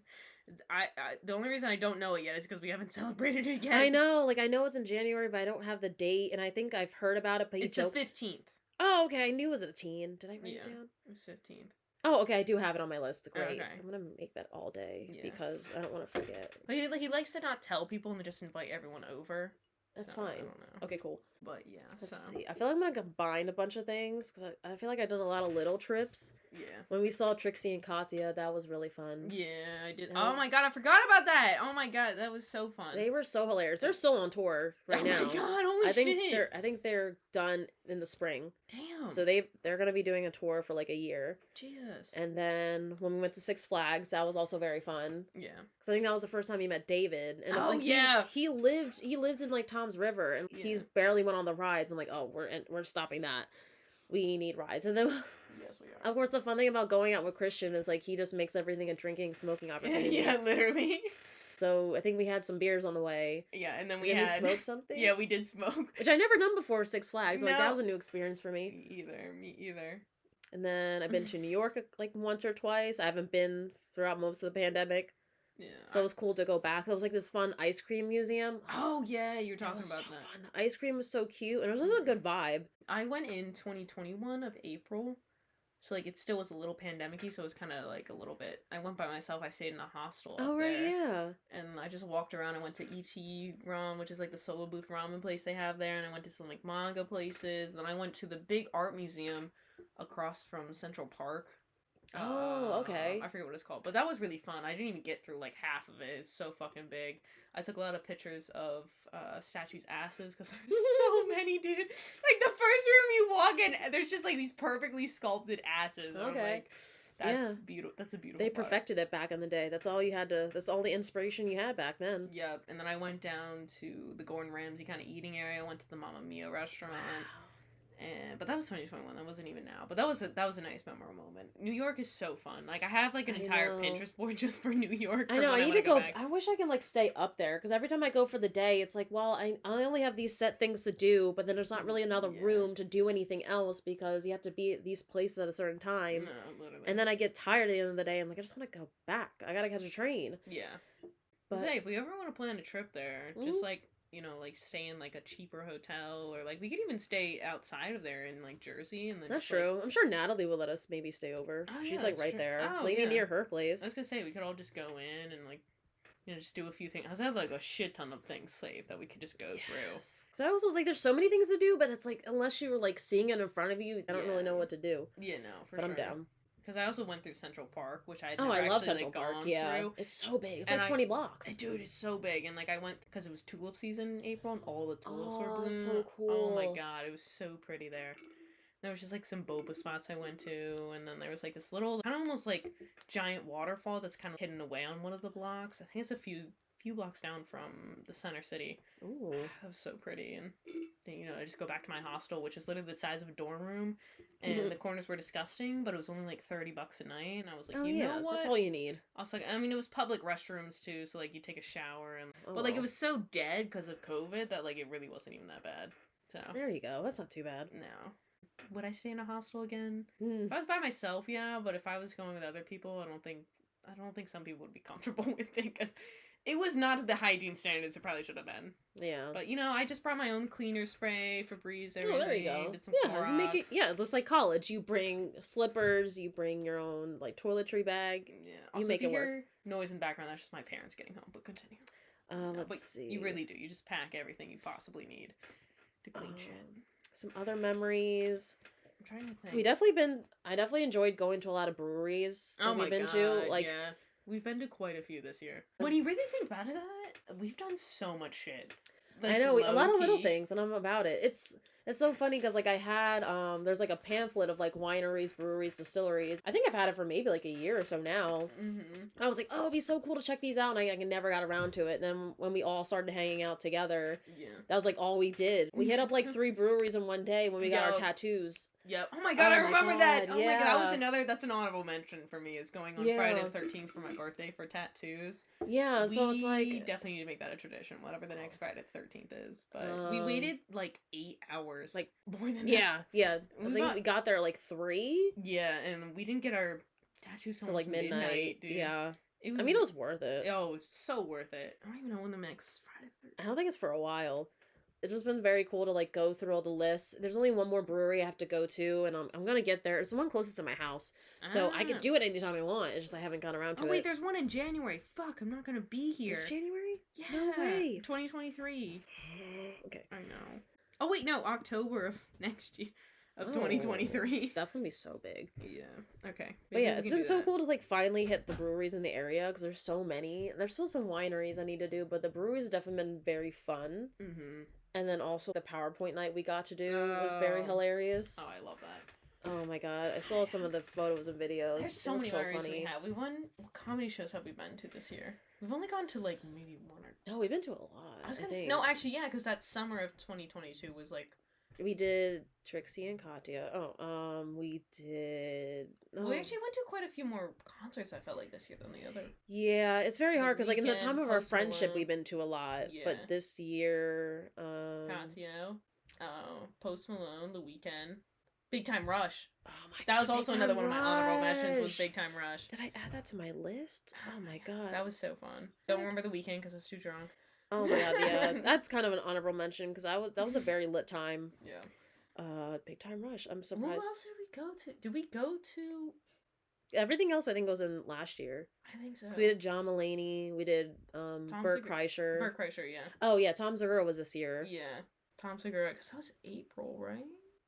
I the only reason I don't know it yet is because we haven't celebrated it yet. I know. Like, I know it's in January, but I don't have the date, and I think I've heard about it, but it's the 15th. Oh, okay. I knew it was a teen. Did I write it down? It was 15th. Oh, okay. I do have it on my list. Great. Okay. I'm going to make that all day because I don't want to forget. He likes to not tell people and just invite everyone over. That's fine. I don't know. Okay, cool. But yeah, Let's see. I feel like I'm going to combine a bunch of things because I feel like I've done a lot of little trips. Yeah. When we saw Trixie and Katya, that was really fun. Yeah, I did. Oh my god, I forgot about that. Oh my god, that was so fun. They were so hilarious. They're still on tour right now. Oh my god, holy shit. I think they're done in the spring. Damn. So they're going to be doing a tour for like a year. Jesus. And then when we went to Six Flags, that was also very fun. Yeah. Because I think that was the first time he met David. And yeah. He lived in like Tom's River, and he's barely went on the rides. I'm like, oh, we're stopping that. We need rides. And then yes, we are. Of course, the fun thing about going out with Christian is like he just makes everything a drinking, smoking opportunity. Yeah, literally. So I think we had some beers on the way. Yeah, and then we smoked something. Yeah, we did smoke, which I never done before. Six Flags, like that was a new experience for me. Me either. And then I've been to New York like once or twice. I haven't been throughout most of the pandemic. Yeah. So it was cool to go back. It was like this fun ice cream museum. Oh yeah, you're talking about that. Fun. The ice cream was so cute, and it was also a good vibe. I went in 2021 of April. So, like, it still was a little pandemic-y, so it was kind of, like, a little bit... I went by myself. I stayed in a hostel up there. Yeah. And I just walked around. I went to Ichi Ramen, which is, like, the solo booth ramen place they have there. And I went to some, like, manga places. Then I went to the big art museum across from Central Park. Oh, okay. I forget what it's called. But that was really fun. I didn't even get through, like, half of it. It's so fucking big. I took a lot of pictures of statues' asses, because there's so many, dude. Like, the first room you walk in, there's just, like, these perfectly sculpted asses. And okay. I'm like, that's beautiful. That's a beautiful They perfected it back in the day. That's all the inspiration you had back then. Yep. And then I went down to the Gordon Ramsay kind of eating area. I went to the Mamma Mia restaurant. Wow. But that was 2021. That wasn't even now. But that was a nice memorable moment. New York is so fun. Like, I have like an entire Pinterest board just for New York. I know. I need to go. I wish I can like stay up there, because every time I go for the day, it's like, well, I only have these set things to do, but then there's not really another room to do anything else because you have to be at these places at a certain time. No, literally. And then I get tired at the end of the day. I'm like, I just want to go back. I gotta catch a train. Yeah. But say, if we ever want to plan a trip there, just like, you know, like, stay in, like, a cheaper hotel, or, like, we could even stay outside of there in, like, Jersey, and then that's true. Like... I'm sure Natalie will let us maybe stay over. Oh, she's, like, right true. there. Oh, maybe near her place. I was gonna say, we could all just go in and, like, you know, just do a few things. I have, like, a shit ton of things saved that we could just go through. Because I also was like, there's so many things to do, but it's, like, unless you were, like, seeing it in front of you, I don't really know what to do. Yeah, no, but I'm down. Because I also went through Central Park, which I had never I love Central Park. Through. It's so big. It's like 20 blocks. Dude, it's so big. And like I went because it was tulip season in April, and all the tulips were blooming. That's so cool. Oh my god, it was so pretty there. There was just like some boba spots I went to, and then there was like this little, kind of almost like giant waterfall that's kind of hidden away on one of the blocks. I think it's a few blocks down from the center city. Ooh. That was so pretty. And then, you know, I just go back to my hostel, which is literally the size of a dorm room, and the corners were disgusting, but it was only like $30 a night, and I was like, you know what? That's all you need. I was like, I mean, it was public restrooms too, so like you take a shower, and but like it was so dead because of COVID that like it really wasn't even that bad. So there you go. That's not too bad. No. Would I stay in a hostel again? If I was by myself, yeah, but if I was going with other people, I don't think some people would be comfortable with it, because It was not the hygiene standards it probably should have been. Yeah. But, I just brought my own cleaner spray, Febreze, everything. Oh, there you go. Did some Yeah, make it. Clorox. Yeah, just like college. You bring slippers. You bring your own like toiletry bag. Yeah. You Also, make if you it work. hear noise in the background, that's just my parents getting home, but continue. Let's see. You really do. You just pack everything you possibly need to clean shit. Some other memories. I'm trying to think. I definitely enjoyed going to a lot of breweries that we've been to. Like, yeah. We've been to quite a few this year. When you really think about it, we've done so much shit. Like, I know, a lot of little low-key. things, and I'm about it. It's so funny because like I had there's like a pamphlet of like wineries, breweries, distilleries. I think I've had it for maybe like a year or so now. Mm-hmm. I was like, oh, it'd be so cool to check these out, and I never got around to it. And then when we all started hanging out together, Yeah. that was like all we did. We hit up like 3 breweries in one day when we got our tattoos. Yep. Oh my god, Oh I my remember that. God, Oh my god, yeah. that's an honorable mention for me, is going on Yeah. Friday the 13th for my birthday for tattoos. Yeah, so it's We like definitely need to make that a tradition, whatever the next Friday the 13th is. But we waited like 8 hours. like, more than that. yeah. I We think got- we got there like 3 Yeah, and we didn't get our tattoos to till like almost midnight. dude. Yeah, It was, I mean it was worth it. Oh, it was so worth it. I don't even know when the next Friday the 13th. I don't think it's for a while. It's just been very cool to like go through all the lists. There's only one more brewery I have to go to, and I'm gonna get there. It's the one closest to my house, so I can do it anytime I want. It's just I haven't gotten around to it. Oh wait, there's one in January. Fuck, I'm not gonna be here. It's January? Yeah. No way. 2023. Okay. I know. Oh wait, no, October of next year of Oh. 2023. That's gonna be so big. Yeah. Okay. But yeah, it's been so cool to like finally hit the breweries in the area because there's so many. There's still some wineries I need to do, but the breweries have definitely been very fun. Mm-hmm. And then also the PowerPoint night we got to do was very Oh. hilarious. Oh, I love that. Oh my god, I saw some of the photos and videos. There's so It was many so wineries funny. we have. What comedy shows have we been to this year? We've only gone to like maybe 1 or 2. No, we've been to a lot. I was I gonna say, think. no, actually, yeah, because that summer of 2022 was like. We did Trixie and Katya. Oh, we did. We Oh. actually went to quite a few more concerts. I felt like this year than the other. Yeah, it's very The hard because like in the Weeknd, time of our Post friendship, Malone. we've been to a lot. Yeah. But this year, Katio, Post Malone, The Weeknd, Big Time Rush. oh my That was God, also Big another Time one of my honorable mentions. Was Rush. Big Time Rush. Did I add that to my list? Oh my god, That was so fun. Don't remember The Weeknd because I was too drunk. Oh my god, yeah, that's kind of an honorable mention because that was a very lit time. Yeah. Big Time Rush. I'm Who surprised. else did we go to? Did we go to? Everything else I think was in last year. I think so. So we did John Mulaney. We did Bert Kreischer. Bert Kreischer, yeah. Oh yeah, Tom Segura was this year. Yeah. Tom Segura, because that was April, right?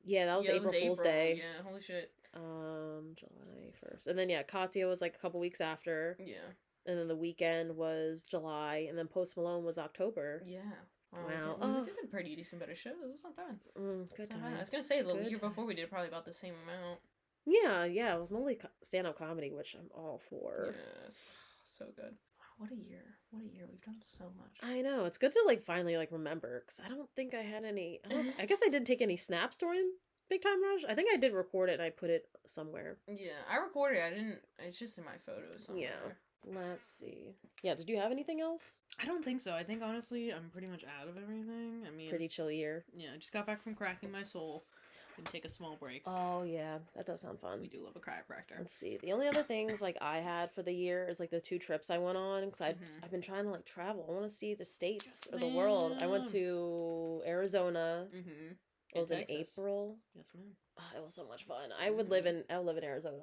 Yeah, that was Yeah, it April Fool's Day. Yeah, holy shit. July 1st. And then yeah, Katya was like a couple weeks after. Yeah. And then the Weekend was July, and then Post Malone was October. Yeah. Wow. We did a pretty decent bit of shows. That's not bad. Good It's not bad. times. I was gonna say the Good year times. before we did probably about the same amount. Yeah, it was mostly stand-up comedy, which I'm all for. Yes. So good. Wow, what a year. What a year. We've done so much. I know, it's good to like finally like remember, because I don't think I had any, I guess I didn't take any snaps during Big Time Rush. I think I did record it and I put it somewhere. Yeah, I recorded it. I didn't. It's just in my photos somewhere. Yeah. Let's see. Yeah, did you have anything else? I don't think so. I think honestly, I'm pretty much out of everything. I mean, Pretty chill year. Yeah, I just got back from cracking my soul and take a small break. Oh yeah, that does sound fun. We do love a chiropractor. Let's see. The only other things like I had for the year is like the 2 trips I went on because Mhm. I've been trying to like travel. I want to see the states or the world. I went Man. to Arizona. Mm-hmm. It was in Texas. April. Yes, ma'am. Oh, it was so much fun. I would live in Arizona.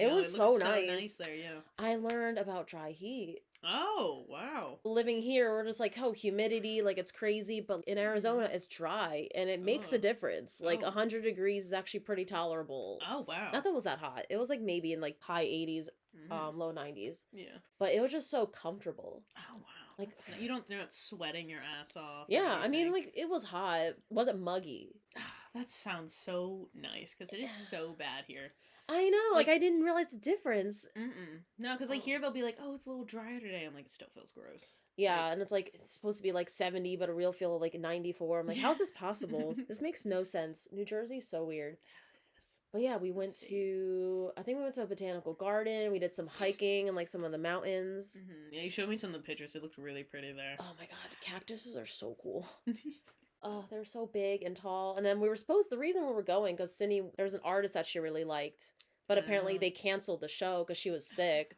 It was looks so nice. nice there, yeah. I learned about dry heat. Oh, wow. Living here, we're just like, oh, humidity, like it's crazy, but in Arizona, it's dry and it makes a Oh. difference. Like Oh. 100 degrees is actually pretty tolerable. Oh, wow. Not that it was that hot. It was like maybe in like high 80s, Mhm. low 90s, Yeah. but it was just so comfortable. Oh, wow. Like- You don't know it's sweating your ass off. or Yeah, I mean, anything. like it was hot. It wasn't muggy. That sounds so nice because it is so bad here. I know, like I didn't realize the difference. No, because like Oh. here they'll be like, oh, it's a little drier today. I'm like, it still feels gross. Yeah, and it's like it's supposed to be like 70, but a real feel of like 94. I'm like, how's this possible? This makes no sense. New Jersey's so weird. But yeah, we went I think we went to a botanical garden. We did some hiking and like some of the mountains. Yeah, you showed me some of the pictures. It looked really pretty there. Oh my god, the cactuses are so cool. Oh, they're so big and tall. And then the reason we were going, because Cindy, there was an artist that she really liked, but apparently Oh. they canceled the show because she was sick.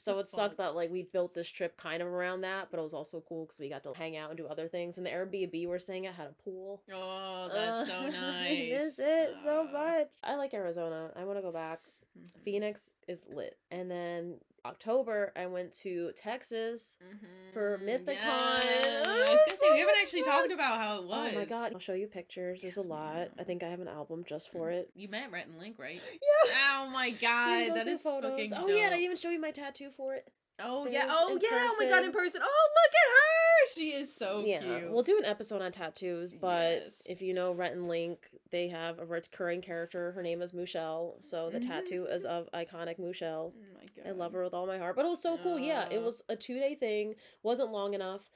So it That's sucked fun. that like we built this trip kind of around that, but it was also cool because we got to hang out and do other things. And the Airbnb we're staying at had a pool. Oh, that's so I miss nice. it so much. I like Arizona. I want to go back. Mhm. Phoenix is lit. And then October, I went to Texas for Mythicon. Yes. Oh, I was gonna say, so we haven't much actually fun. talked about how it was. Oh my god, I'll show you pictures. There's Yes, a we lot. will. I think I have an album just for it. You met Rhett and Link, right? Yeah. Oh my You can god, go that through is fucking Oh dope. yeah, and I even show you my tattoo for it. Oh Thing yeah, in oh my god, in person. person. Oh, look at her! She is so Yeah, cute. we'll do an episode on tattoos, but Yes. if you know Rhett and Link, they have a recurring character. Her name is Michelle, so the tattoo is of iconic Michelle. Oh my god. I love her with all my heart. But it was so cool. Yeah, it was a 2-day thing. Wasn't long enough.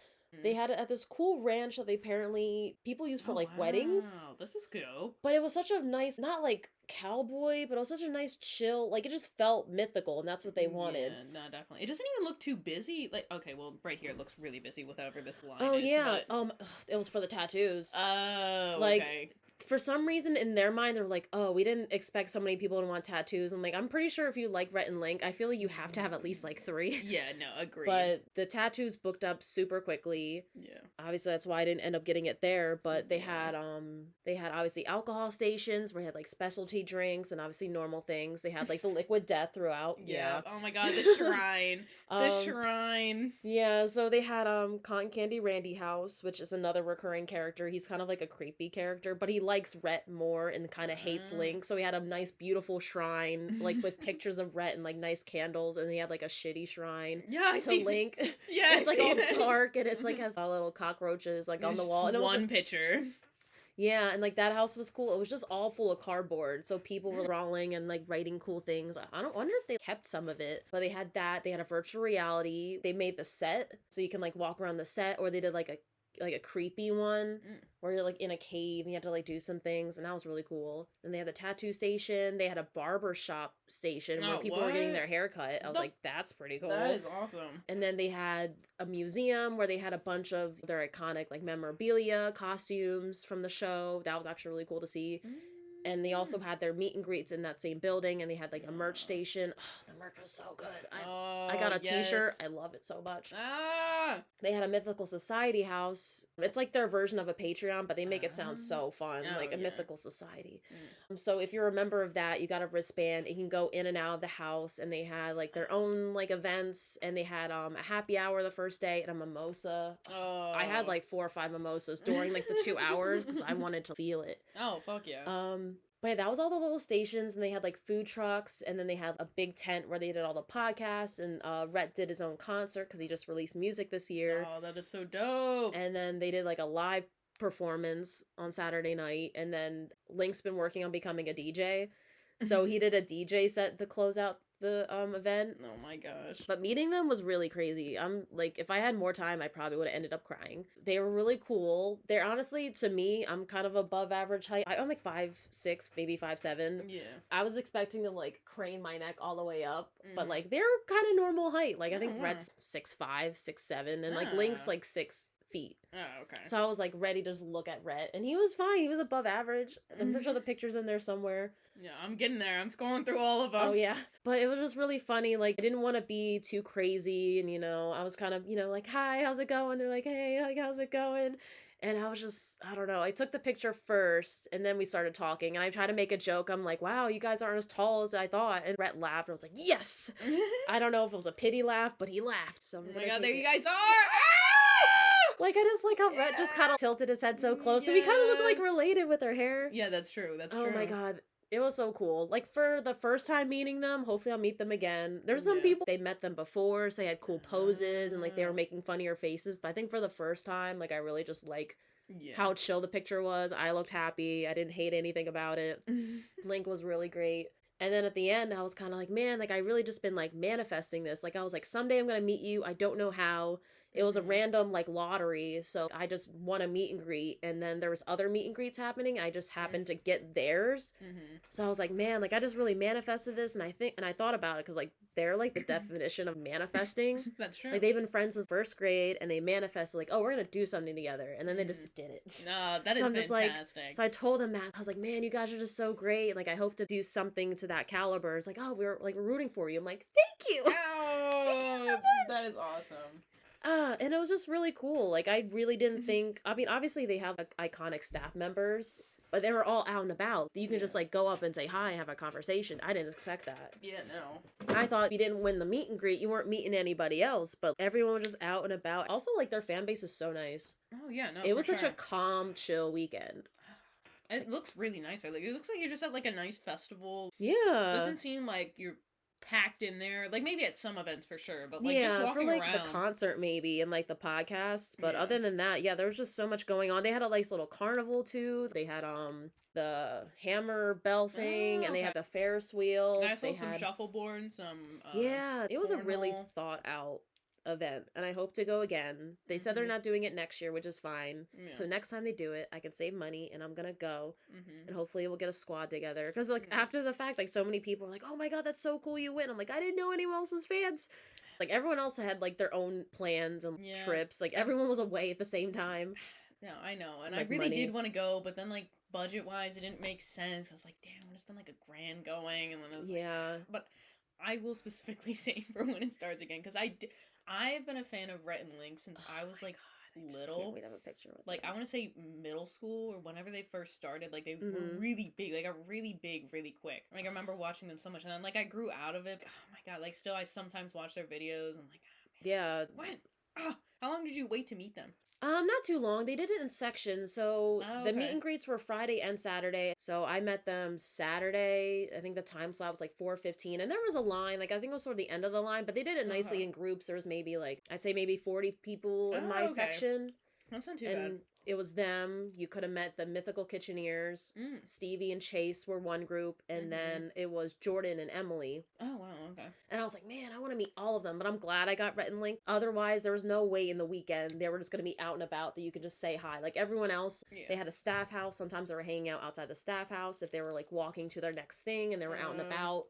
They had it at this cool ranch that they apparently people use for like weddings. Wow, this is cool. But it was such a nice, not like cowboy, but it was such a nice chill. Like it just felt mythical, and that's what they wanted. Yeah, no, definitely. It doesn't even look too busy. Like, okay, well, right here it looks really busy with whatever this line Oh is. yeah, But... it was for the tattoos. Oh, Like, okay. For some reason in their mind they're like, oh, we didn't expect so many people to want tattoos. I'm like, I'm pretty sure if you like Rhett and Link, I feel like you have to have at least like 3. Yeah, no, agreed. But the tattoos booked up super quickly. Yeah. Obviously that's why I didn't end up getting it there, but they had obviously alcohol stations where they had like specialty drinks and obviously normal things. They had like the liquid death throughout. Yeah. Oh my god, the shrine. The Um, shrine. Yeah, so they had Cotton Candy Randy House, which is another recurring character. He's kind of like a creepy character, but he likes Rhett more and kind of hates Link. So he had a nice, beautiful shrine, like with pictures of Rhett and like nice candles, and he had like a shitty shrine Yeah, I to see. Link. Yeah, It's like I see all that. dark and it's like has little cockroaches like on the Just wall. And it was one picture. yeah, and like that house was cool. It was just all full of cardboard. So people were drawing and like writing cool things. I don't wonder if they kept some of it, but they had that. They had a virtual reality. They made the set so you can like walk around the set, or they did like a creepy one where you're like in a cave and you have to like do some things, and that was really cool. And they had the tattoo station. They had a barber shop station where people were getting their hair cut. I was like, that's pretty cool. That is awesome. And then they had a museum where they had a bunch of their iconic like memorabilia, costumes from the show. That was actually really cool to see. And they also had their meet and greets in that same building, and they had like a merch station. Oh, the merch was so good. I got a t-shirt. I love it so much. They had a Mythical Society house. It's like their version of a Patreon, but they make it sound so fun, like a Mythical Society. So if you're a member of that, you got a wristband. You can go in and out of the house, and they had like their own like events, and they had a happy hour the first day and a mimosa. I had like 4 or 5 mimosas during like the 2 hours because I wanted to feel it. Oh, fuck yeah. But yeah, that was all the little stations, and they had like food trucks, and then they had a big tent where they did all the podcasts, and Rhett did his own concert because he just released music this year. Oh, that is so dope. And then they did like a live performance on Saturday night, and then Link's been working on becoming a DJ. So he did a DJ set to close out the event. Oh my gosh. But meeting them was really crazy. I'm like, if I had more time, I probably would have ended up crying. They were really cool. They're honestly, to me, I'm kind of above average height. I'm like 5'6", maybe 5'7". Yeah. I was expecting to like crane my neck all the way up, but like they're kind of normal height. Like I think Rhett's 6'5", 6'7", and like Link's like 6 feet. Oh, okay. So I was like ready to just look at Rhett, and he was fine. He was above average. I'm pretty sure the picture's in there somewhere. Yeah, I'm getting there. I'm scrolling through all of them. Oh yeah, but it was just really funny. Like I didn't want to be too crazy, and I was kind of like, hi, how's it going? They're like, hey, like how's it going? And I was just, I don't know. I took the picture first, and then we started talking, and I tried to make a joke. I'm like, wow, you guys aren't as tall as I thought. And Rhett laughed, and I was like, yes. I don't know if it was a pity laugh, but he laughed. So oh my god, there you guys are. Like, I just like how Rhett just kind of tilted his head so close. So we kind of look like related with her hair. Yeah, that's true. That's true. Oh my god. It was so cool. Like, for the first time meeting them, hopefully I'll meet them again. There's some people, they met them before, so they had cool poses, and like they were making funnier faces. But I think for the first time, like I really just like how chill the picture was. I looked happy. I didn't hate anything about it. Link was really great. And then at the end, I was kind of like, man, like I really just been like manifesting this. Like I was like, someday I'm going to meet you. I don't know how. It was a random like lottery, so I just won a meet and greet, and then there was other meet and greets happening. I just happened to get theirs. So I was like, man, like I just really manifested this, and I thought about it because like they're like the definition of manifesting. That's true. Like they've been friends since first grade, and they manifested like, oh, we're gonna do something together, and then they just did it. No, that So is I'm just fantastic. so I told them that I was like, man, you guys are just so great. And, like I hope to do something to that caliber. It's like, oh, we're rooting for you. I'm like, thank you. Oh, Thank you so much. that is awesome. And it was just really cool. Like I really didn't think. I mean, obviously they have like iconic staff members, but they were all out and about. You can just like go up and say hi and have a conversation. I didn't expect that. Yeah, no. I thought if you didn't win the meet and greet, you weren't meeting anybody else, but everyone was just out and about. Also, like their fan base is so nice. Oh yeah, no. It was such a calm, chill weekend. It looks really nice. Like it looks like you're just at like a nice festival. Yeah. Doesn't seem like you're packed in there. Like maybe at some events for sure, but like just walking for like around. the concert maybe and like the podcast. But Yeah. other than that, yeah, there was just so much going on. They had a nice little carnival too. They had the hammer bell thing, and they had the Ferris wheel. And I saw They some had shuffleboard, some yeah, it was a really cornhole. thought out event, and I hope to go again. They said they're not doing it next year, which is fine. Yeah. So next time they do it, I can save money, and I'm gonna go, Mhm. and hopefully we'll get a squad together. Because like after the fact, like so many people were like, "Oh my god, that's so cool, you win!" I'm like, I didn't know anyone else was fans. Like everyone else had like their own plans and trips. Like everyone was away at the same time. No, I know, and Like, I really money. did want to go, but then like budget wise, it didn't make sense. I was like, damn, I'm gonna spend like $1,000 going, and then I was like, but I will specifically save for when it starts again because I've been a fan of Rhett and Link since I was like little. We'd have a picture with Like them. I want to say middle school or whenever they first started, like they were Mhm. really big, like got really big, really quick. Like I remember watching them so much, and then like I grew out of it. Oh my god! Like still, I sometimes watch their videos and like, oh, man, Yeah. when? How long did you wait to meet them? Not too long. They did it in sections. So Oh, the meet okay. and greets were Friday and Saturday. So I met them Saturday. I think the time slot was like 4:15, and there was a line. Like I think it was toward the end of the line, but they did it nicely in groups. There was maybe like I'd say maybe 40 people in my okay. section. That's not too And bad. it was them. You could have met the Mythical Kitcheneers. Stevie and Chase were one group, and then it was Jordan and Emily. Oh wow, okay. And I was like, man, I want to meet all of them, but I'm glad I got Rhett and Link. Otherwise, there was no way in the weekend they were just going to be out and about that you could just say hi. Like everyone else, they had a staff house. Sometimes they were hanging out outside the staff house. If they were like walking to their next thing and they were out and about,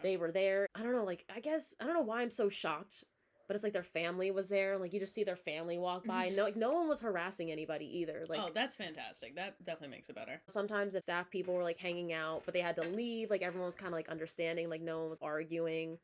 they were there. I don't know, like, I don't know why I'm so shocked. But it's like their family was there. Like you just see their family walk by. No, like no one was harassing anybody either. Like oh, that's fantastic. That definitely makes it better. sometimes the staff people were like hanging out, but they had to leave. Like everyone was kind of like understanding. Like no one was arguing.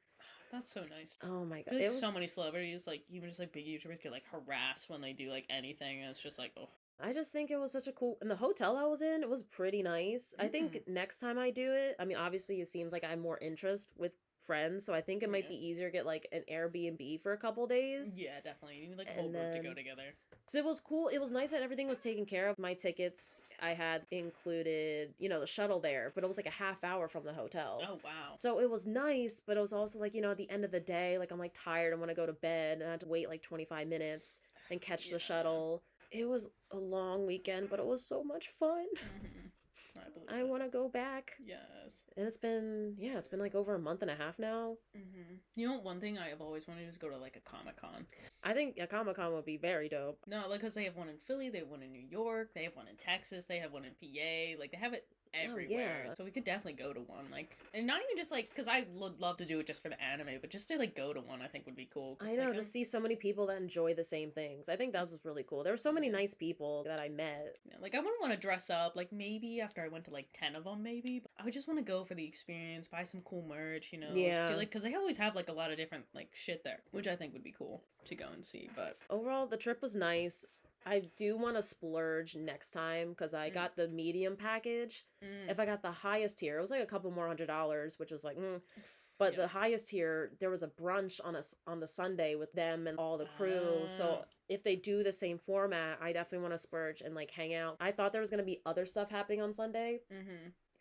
That's so nice. Oh my I god! feel like It was so many celebrities, like even just like big YouTubers, get like harassed when they do like anything, and it's just like, oh. I just think it was such a cool. And the hotel I was in, it was pretty nice. I think next time I do it, I mean, obviously it seems like I have more interest with friends, so I think it might be easier to get like an Airbnb for a couple days. Yeah, definitely. You need like a whole group to go together. Because it was cool. It was nice that everything was taken care of. My tickets, I had included, you know, the shuttle there, but it was like a half hour from the hotel. Oh, wow. So it was nice, but it was also like, you know, at the end of the day, like I'm like tired and want to go to bed, and I had to wait like 25 minutes and catch the shuttle. It was a long weekend, but it was so much fun. I want to go back. Yes. And it's been like over a month and a half now. You know, one thing I have always wanted is go to like a Comic-Con. I think a Comic-Con would be very dope. No, like, because they have one in Philly, they have one in New York, they have one in Texas, they have one in PA. Like, they have it everywhere. yeah. So we could definitely go to one. Like, and not even just like, because I would love to do it just for the anime, but just to like go to one, I think would be cool. I know, like, just see so many people that enjoy the same things. I think that was really cool. There were so many nice people that I met. yeah, like, I wouldn't want to dress up, like, maybe after I went to like 10 of them, maybe. But I would just want to go for the experience, buy some cool merch, you know? Yeah. See, like, because they always have like a lot of different like shit there, which I think would be cool to go and see. But overall, the trip was nice. I do want to splurge next time because I got the medium package. If I got the highest tier, it was like a couple more $100, which was like, But the highest tier, there was a brunch on the Sunday with them and all the crew. So if they do the same format, I definitely want to splurge and like hang out. I thought there was gonna be other stuff happening on Sunday.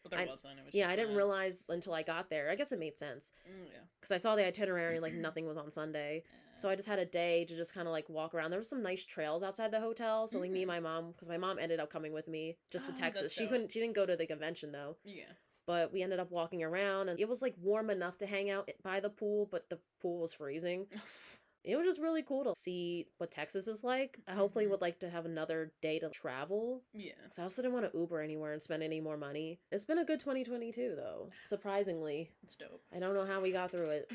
But there wasn't. It was Yeah, just I didn't that. realize until I got there. I guess it made sense. Yeah. Because I saw the itinerary and like nothing was on Sunday. So I just had a day to just kind of like walk around. There was some nice trails outside the hotel. So like me and my mom, because my mom ended up coming with me just to Texas. that's She dope. she didn't go to the convention though. Yeah. But we ended up walking around, and it was like warm enough to hang out by the pool, but the pool was freezing. it was just really cool to see what Texas is like. I hopefully would like to have another day to travel. Yeah. Because I also didn't want to Uber anywhere and spend any more money. It's been a good 2022, though. Surprisingly. It's dope. I don't know how we got through it.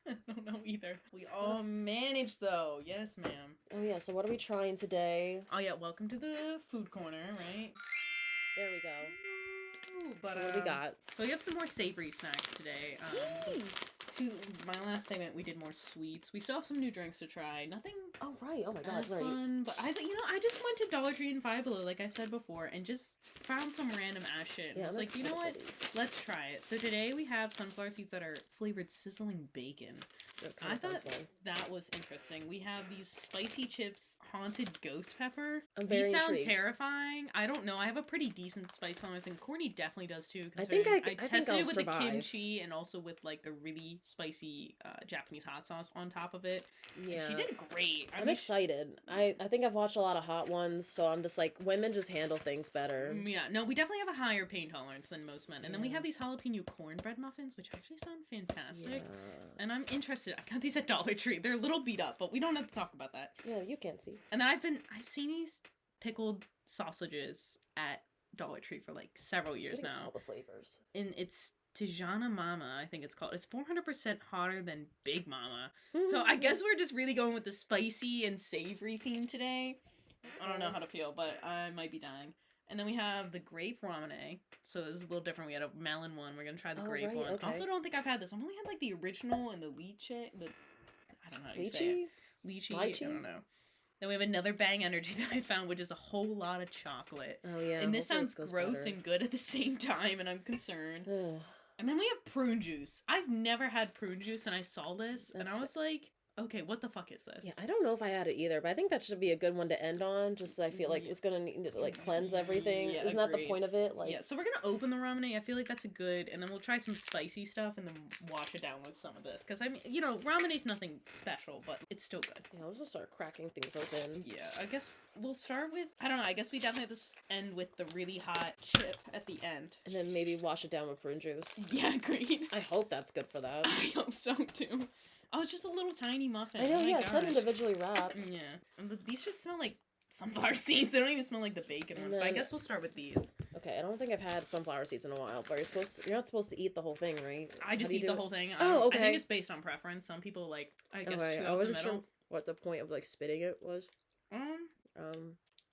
I don't know either. We all managed, though. Yes, ma'am. Oh, yeah. So what are we trying today? Oh, yeah. Welcome to the food corner, right? There we go. Ooh, but, So what do we got? So we have some more savory snacks today. To my last segment, we did more sweets. We still have some new drinks to try. Nothing. Oh right! Oh my god! As Right. fun, but I just went to Dollar Tree and Five Below, like I've said before, and just found some random ass shit. And I was like, you know what? Let's try it. So today we have sunflower seeds that are flavored sizzling bacon. I thought that was interesting. We have these spicy chips, haunted ghost pepper. These sound intrigued. terrifying. I don't know. I have a pretty decent spice tolerance, and Courtney definitely does too. I think I tested I'll it with survive. the kimchi and also with like the really spicy Japanese hot sauce on top of it. Yeah. And she did great. I'm excited. I think I've watched a lot of hot ones, so I'm just like, women just handle things better. Yeah, no, we definitely have a higher pain tolerance than most men. And then we have these jalapeno cornbread muffins, which actually sound fantastic. Yeah. And I'm interested. I got these at Dollar Tree. They're a little beat up, but we don't have to talk about that. Yeah, you can't see. And then I've seen these pickled sausages at Dollar Tree for like several years now. All the flavors. And it's Tijana Mama, I think it's called. It's 400% hotter than Big Mama. So I guess we're just really going with the spicy and savory theme today. I don't know how to feel, but I might be dying. And then we have the grape ramune. So this is a little different. We had a melon one. We're going to try the grape one. Okay. Also don't think I've had this. I've only had like the original and the lychee. I don't know how you say it. Lychee? I don't know. Then we have another Bang Energy that I found, which is a whole lot of chocolate. Oh, yeah. And this sounds gross and good at the same time, and I'm concerned. And then we have prune juice. I've never had prune juice, and I saw this, and I was like, okay, what the fuck is this? Yeah, I don't know if I had it either, but I think that should be a good one to end on, just so I feel like it's gonna need to, like, cleanse everything. Yeah, Isn't that the point of it? Like, yeah, so we're gonna open the ramen. I feel like that's a good, and then we'll try some spicy stuff, and then wash it down with some of this. Because, I mean, you know, ramen's nothing special, but it's still good. Yeah, let's just start cracking things open. Yeah, I guess we'll start with, I don't know, I guess we definitely have to end with the really hot chip at the end. And then maybe wash it down with prune juice. Yeah, agreed. I hope that's good for that. I hope so, too. Oh, it's just a little tiny muffin. I know, oh yeah, it's not individually wrapped. Yeah. And these just smell like sunflower seeds. They don't even smell like the bacon ones, but I guess we'll start with these. Okay, I don't think I've had sunflower seeds in a while, but you're not supposed to eat the whole thing, right? I just eat the whole thing. Oh, okay. I think it's based on preference. Some people, like, I guess, chew out the middle. Sure what the point of, like, spitting it was.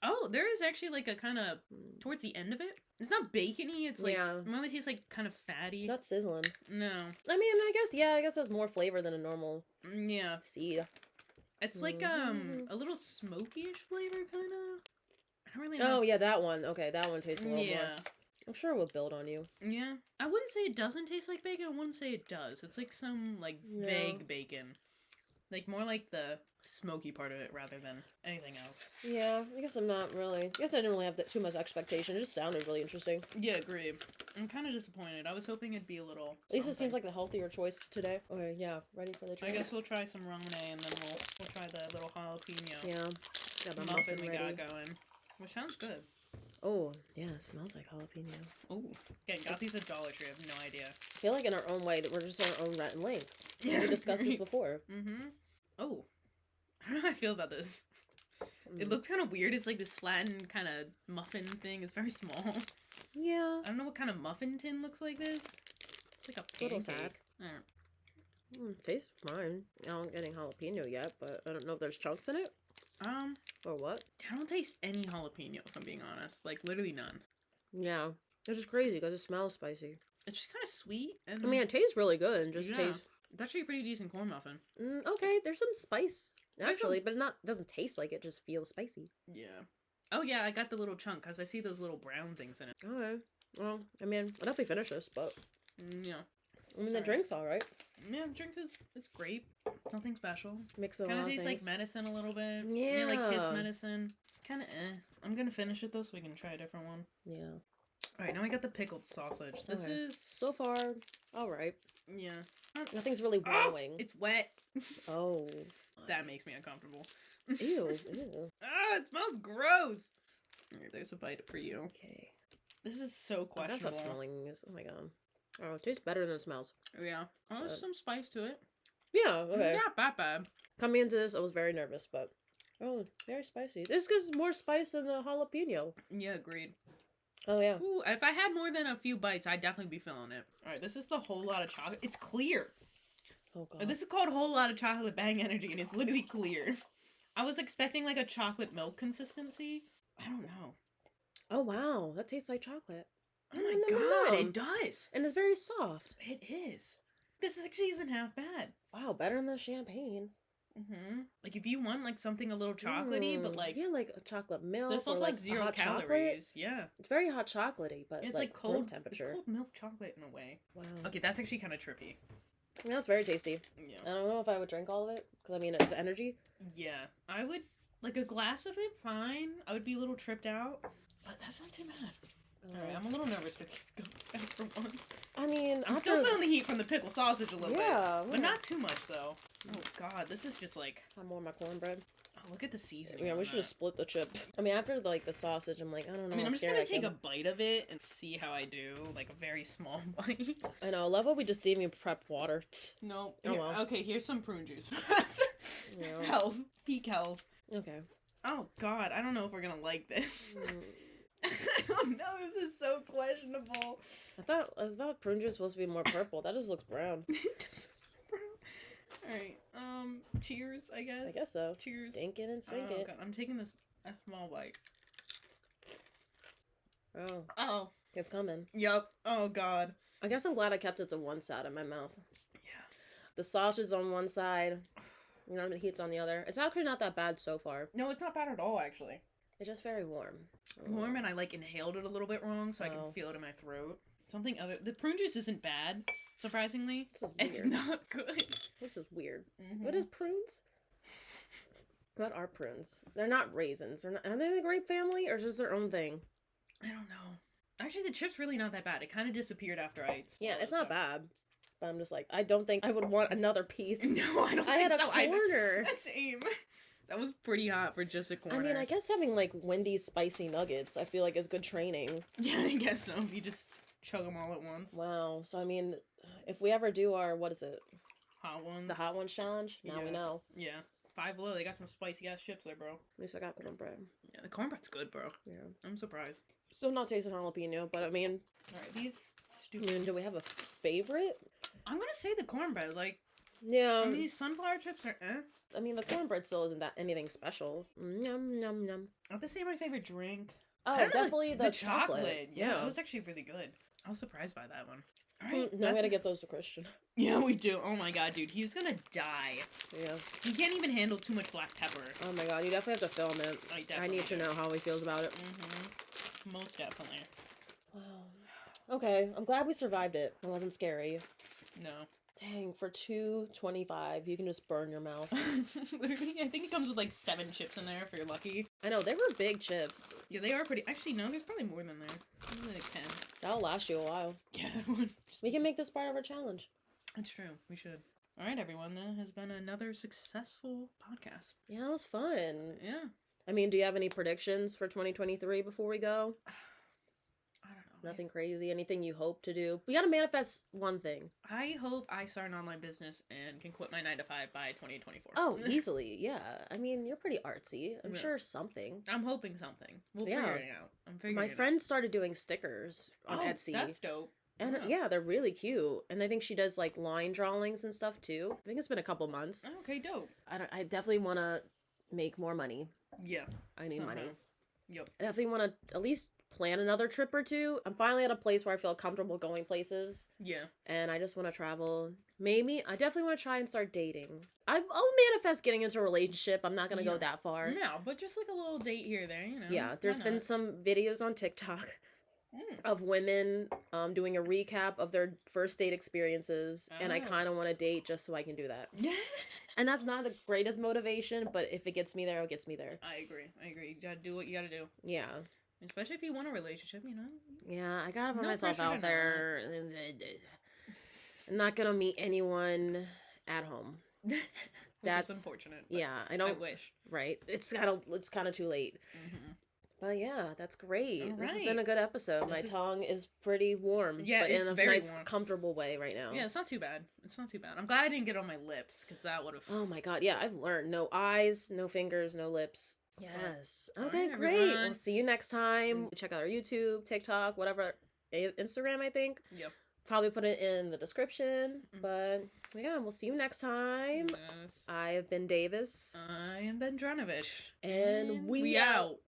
Oh, there is actually, like, a kind of, towards the end of it. It's not bacony, it's, like, more like tastes, like, kind of fatty. Not sizzling. No. I mean, I guess that's more flavor than a normal seed. It's, like, a little smoky-ish flavor, kind of. I don't really know. Oh, yeah, that one. Okay, that one tastes a little more. I'm sure it will build on you. Yeah. I wouldn't say it doesn't taste like bacon. I wouldn't say it does. It's, like, some, like, vague bacon. Like, more like the smoky part of it rather than anything else. Yeah, I guess I'm not really... I guess I didn't really have too much expectation. It just sounded really interesting. Yeah, agreed. I'm kind of disappointed. I was hoping it'd be a little At least it seems like the healthier choice today. Okay, yeah, ready for the try? I guess we'll try some ramen and then we'll try the little jalapeno got the muffin we got going. Which sounds good. Oh, yeah, it smells like jalapeno. Oh, okay, got these at Dollar Tree. I have no idea. I feel like in our own way that we're just on our own rent and length. Yeah, we discussed this before. Mm-hmm. Oh, I don't know how I feel about this. It looks kind of weird. It's like this flattened kind of muffin thing. It's very small. Yeah. I don't know what kind of muffin tin looks like this. It's like a pancake. Little sack. Tastes fine. I don't getting jalapeno yet, but I don't know if there's chunks in it. Or what? I don't taste any jalapeno, if I'm being honest. Like, literally none. Yeah. It's just crazy because it smells spicy. It's just kind of sweet. And I mean, it tastes really good. And just tastes... It's actually a pretty decent corn muffin. Okay, there's some spice, actually, but it doesn't taste like it. Just feels spicy. Yeah. Oh, yeah, I got the little chunk, because I see those little brown things in it. Okay. Well, I mean, I'll definitely finish this, but... Yeah. I mean, the drink's alright. Yeah, the drink it's great. It's nothing special. Mix it Kind of tastes like medicine a little bit. Yeah. Like kids' medicine. Kind of I'm gonna finish it, though, so we can try a different one. Yeah. Alright, now we got the pickled sausage. This is... So far, alright. Yeah. Nothing's really wowing. It's wet. Oh. That makes me uncomfortable. Ew. Ew. It smells gross. Alright, there's a bite for you. Okay. This is so questionable. Stop smelling this. Oh my god. Oh, it tastes better than it smells. Yeah. Oh, there's some spice to it. Yeah, okay. Not that bad. Coming into this, I was very nervous, but very spicy. This gives more spice than the jalapeno. Yeah, agreed. Oh yeah. Ooh, if I had more than a few bites, I'd definitely be feeling it. All right, this is the whole lot of chocolate. It's clear. Oh god. This is called Whole Lot of Chocolate Bang Energy, and it's literally clear. I was expecting like a chocolate milk consistency. I don't know. Oh wow, that tastes like chocolate. Oh my god, it does. And it's very soft. It is. This actually isn't half bad. Wow, better than the champagne. Like if you want like something a little chocolatey, but like yeah, like a chocolate milk. this also or like like 0 hot calories. Chocolate. Yeah, It's very hot chocolatey, but it's like cold room temperature. It's cold milk chocolate in a way. Wow. Okay, that's actually kind of trippy. Yeah, that's very tasty. Yeah. I don't know if I would drink all of it because I mean it's energy. Yeah, I would like a glass of it. Fine, I would be a little tripped out, but that's not too bad. Alright, I'm a little nervous for this goes back for once. I mean, I'm still feeling the heat from the pickle sausage a little bit. But yeah. not too much, though. Oh, God. This is just like... I'm more my cornbread. Oh, look at the seasoning. Yeah, we should have split the chip. I mean, after, like, the sausage, I'm like, I don't know. I mean, I'm just gonna take a bite of it and see how I do. Like, a very small bite. I know. I love how we just didn't even prep water. No. Oh, well. Okay, here's some prune juice. Yeah. Health. Peak health. Okay. Oh, God. I don't know if we're gonna like this. I don't know. This is so questionable. I thought prune juice was supposed to be more purple. That just looks brown. It does look brown. Alright, cheers, I guess. I guess so. Cheers. Dink it and sink Oh, it. God. I'm taking this a small bite. Oh. Oh. It's coming. Yup. Oh, God. I guess I'm glad I kept it to one side of my mouth. Yeah. The sausage is on one side. You know, the heat's on the other. It's actually not that bad so far. No, it's not bad at all, actually. It's just very warm. Warm, and I, like, inhaled it a little bit wrong, so I can feel it in my throat. Something other... The prune juice isn't bad, surprisingly. It's not good. This is weird. What is prunes? What are prunes? They're not raisins. Are they the grape family, or just their own thing? I don't know. Actually, the chip's really not that bad. It kind of disappeared after I ate. Yeah, it's not bad. But I'm just like, I don't think I would want another piece. No, I don't I think had so. a corner. Same. That was pretty hot for just a corner. I mean, I guess having, like, Wendy's spicy nuggets, I feel like is good training. Yeah, I guess so. You just chug them all at once. Wow. So, I mean, if we ever do our, what is it? Hot ones. The hot ones challenge? Now we know. Yeah. Five Below, they got some spicy ass chips there, bro. At least I got cornbread. Yeah, the cornbread's good, bro. Yeah. I'm surprised. Still not tasting jalapeno, but I mean... Alright, these stupid... I mean, do we have a favorite? I'm gonna say the cornbread, like... Yeah. I mean, these sunflower chips are I mean, the cornbread still isn't that anything special. Yum, yum, yum. I have to say my favorite drink. Oh, definitely the chocolate. Yeah, that was actually really good. I was surprised by that one. Alright, now we gotta get those to Christian. Yeah, we do. Oh my god, dude. He's gonna die. Yeah. He can't even handle too much black pepper. Oh my god, you definitely have to film it. I need to know how he feels about it. Most definitely. Wow. Okay, I'm glad we survived it. It wasn't scary. No. Dang, for $2.25, you can just burn your mouth. Literally, I think it comes with like 7 chips in there if you're lucky. I know, they were big chips. Yeah, they are pretty. Actually, no, there's probably more than there. Maybe like 10. That'll last you a while. Yeah, that would. We can make this part of our challenge. That's true. We should. All right, everyone. That has been another successful podcast. Yeah, it was fun. Yeah. I mean, do you have any predictions for 2023 before we go? I don't know. Nothing crazy? Anything you hope to do? We gotta manifest one thing. I hope I start an online business and can quit my 9-to-5 by 2024. Oh, easily. Yeah. I mean, you're pretty artsy. I'm sure something. I'm hoping something. We'll figure it out. I'm figuring My it friend out. started doing stickers on Etsy. That's dope. And yeah, they're really cute. And I think she does like line drawings and stuff too. I think it's been a couple months. Okay, dope. I definitely want to make more money. Yeah. I need money. Yep. I definitely want to at least plan another trip or two. I'm finally at a place where I feel comfortable going places. Yeah. And I just want to travel. Maybe I definitely want to try and start dating. I'll manifest getting into a relationship. I'm not going to go that far. No, but just like a little date here or there, you know. Yeah, there's been some videos on TikTok of women doing a recap of their first date experiences, and I kind of want to date just so I can do that. Yeah. And that's not the greatest motivation, but if it gets me there, it gets me there. I agree. You gotta do what you gotta do. Yeah. Especially if you want a relationship, you know? Yeah, I gotta put myself out there. I'm not gonna meet anyone at home. That's unfortunate. Yeah, I don't. I wish. Right. It's kind of too late. But yeah, that's great. All This has right. been a good episode. My This is- tongue is pretty warm. Yeah, but it's in a very nice, warm. comfortable way right now. Yeah, it's not too bad. It's not too bad. I'm glad I didn't get it on my lips, because that would have... Oh my god, yeah, I've learned. No eyes, no fingers, no lips. Yes. All Okay, right, great. everyone. We'll see you next time. Check out our YouTube, TikTok, whatever. Instagram, I think. Yep. Probably put it in the description. Mhm. But yeah, we'll see you next time. Yes. I have been Davis. I am Ben Drnevich. And we out.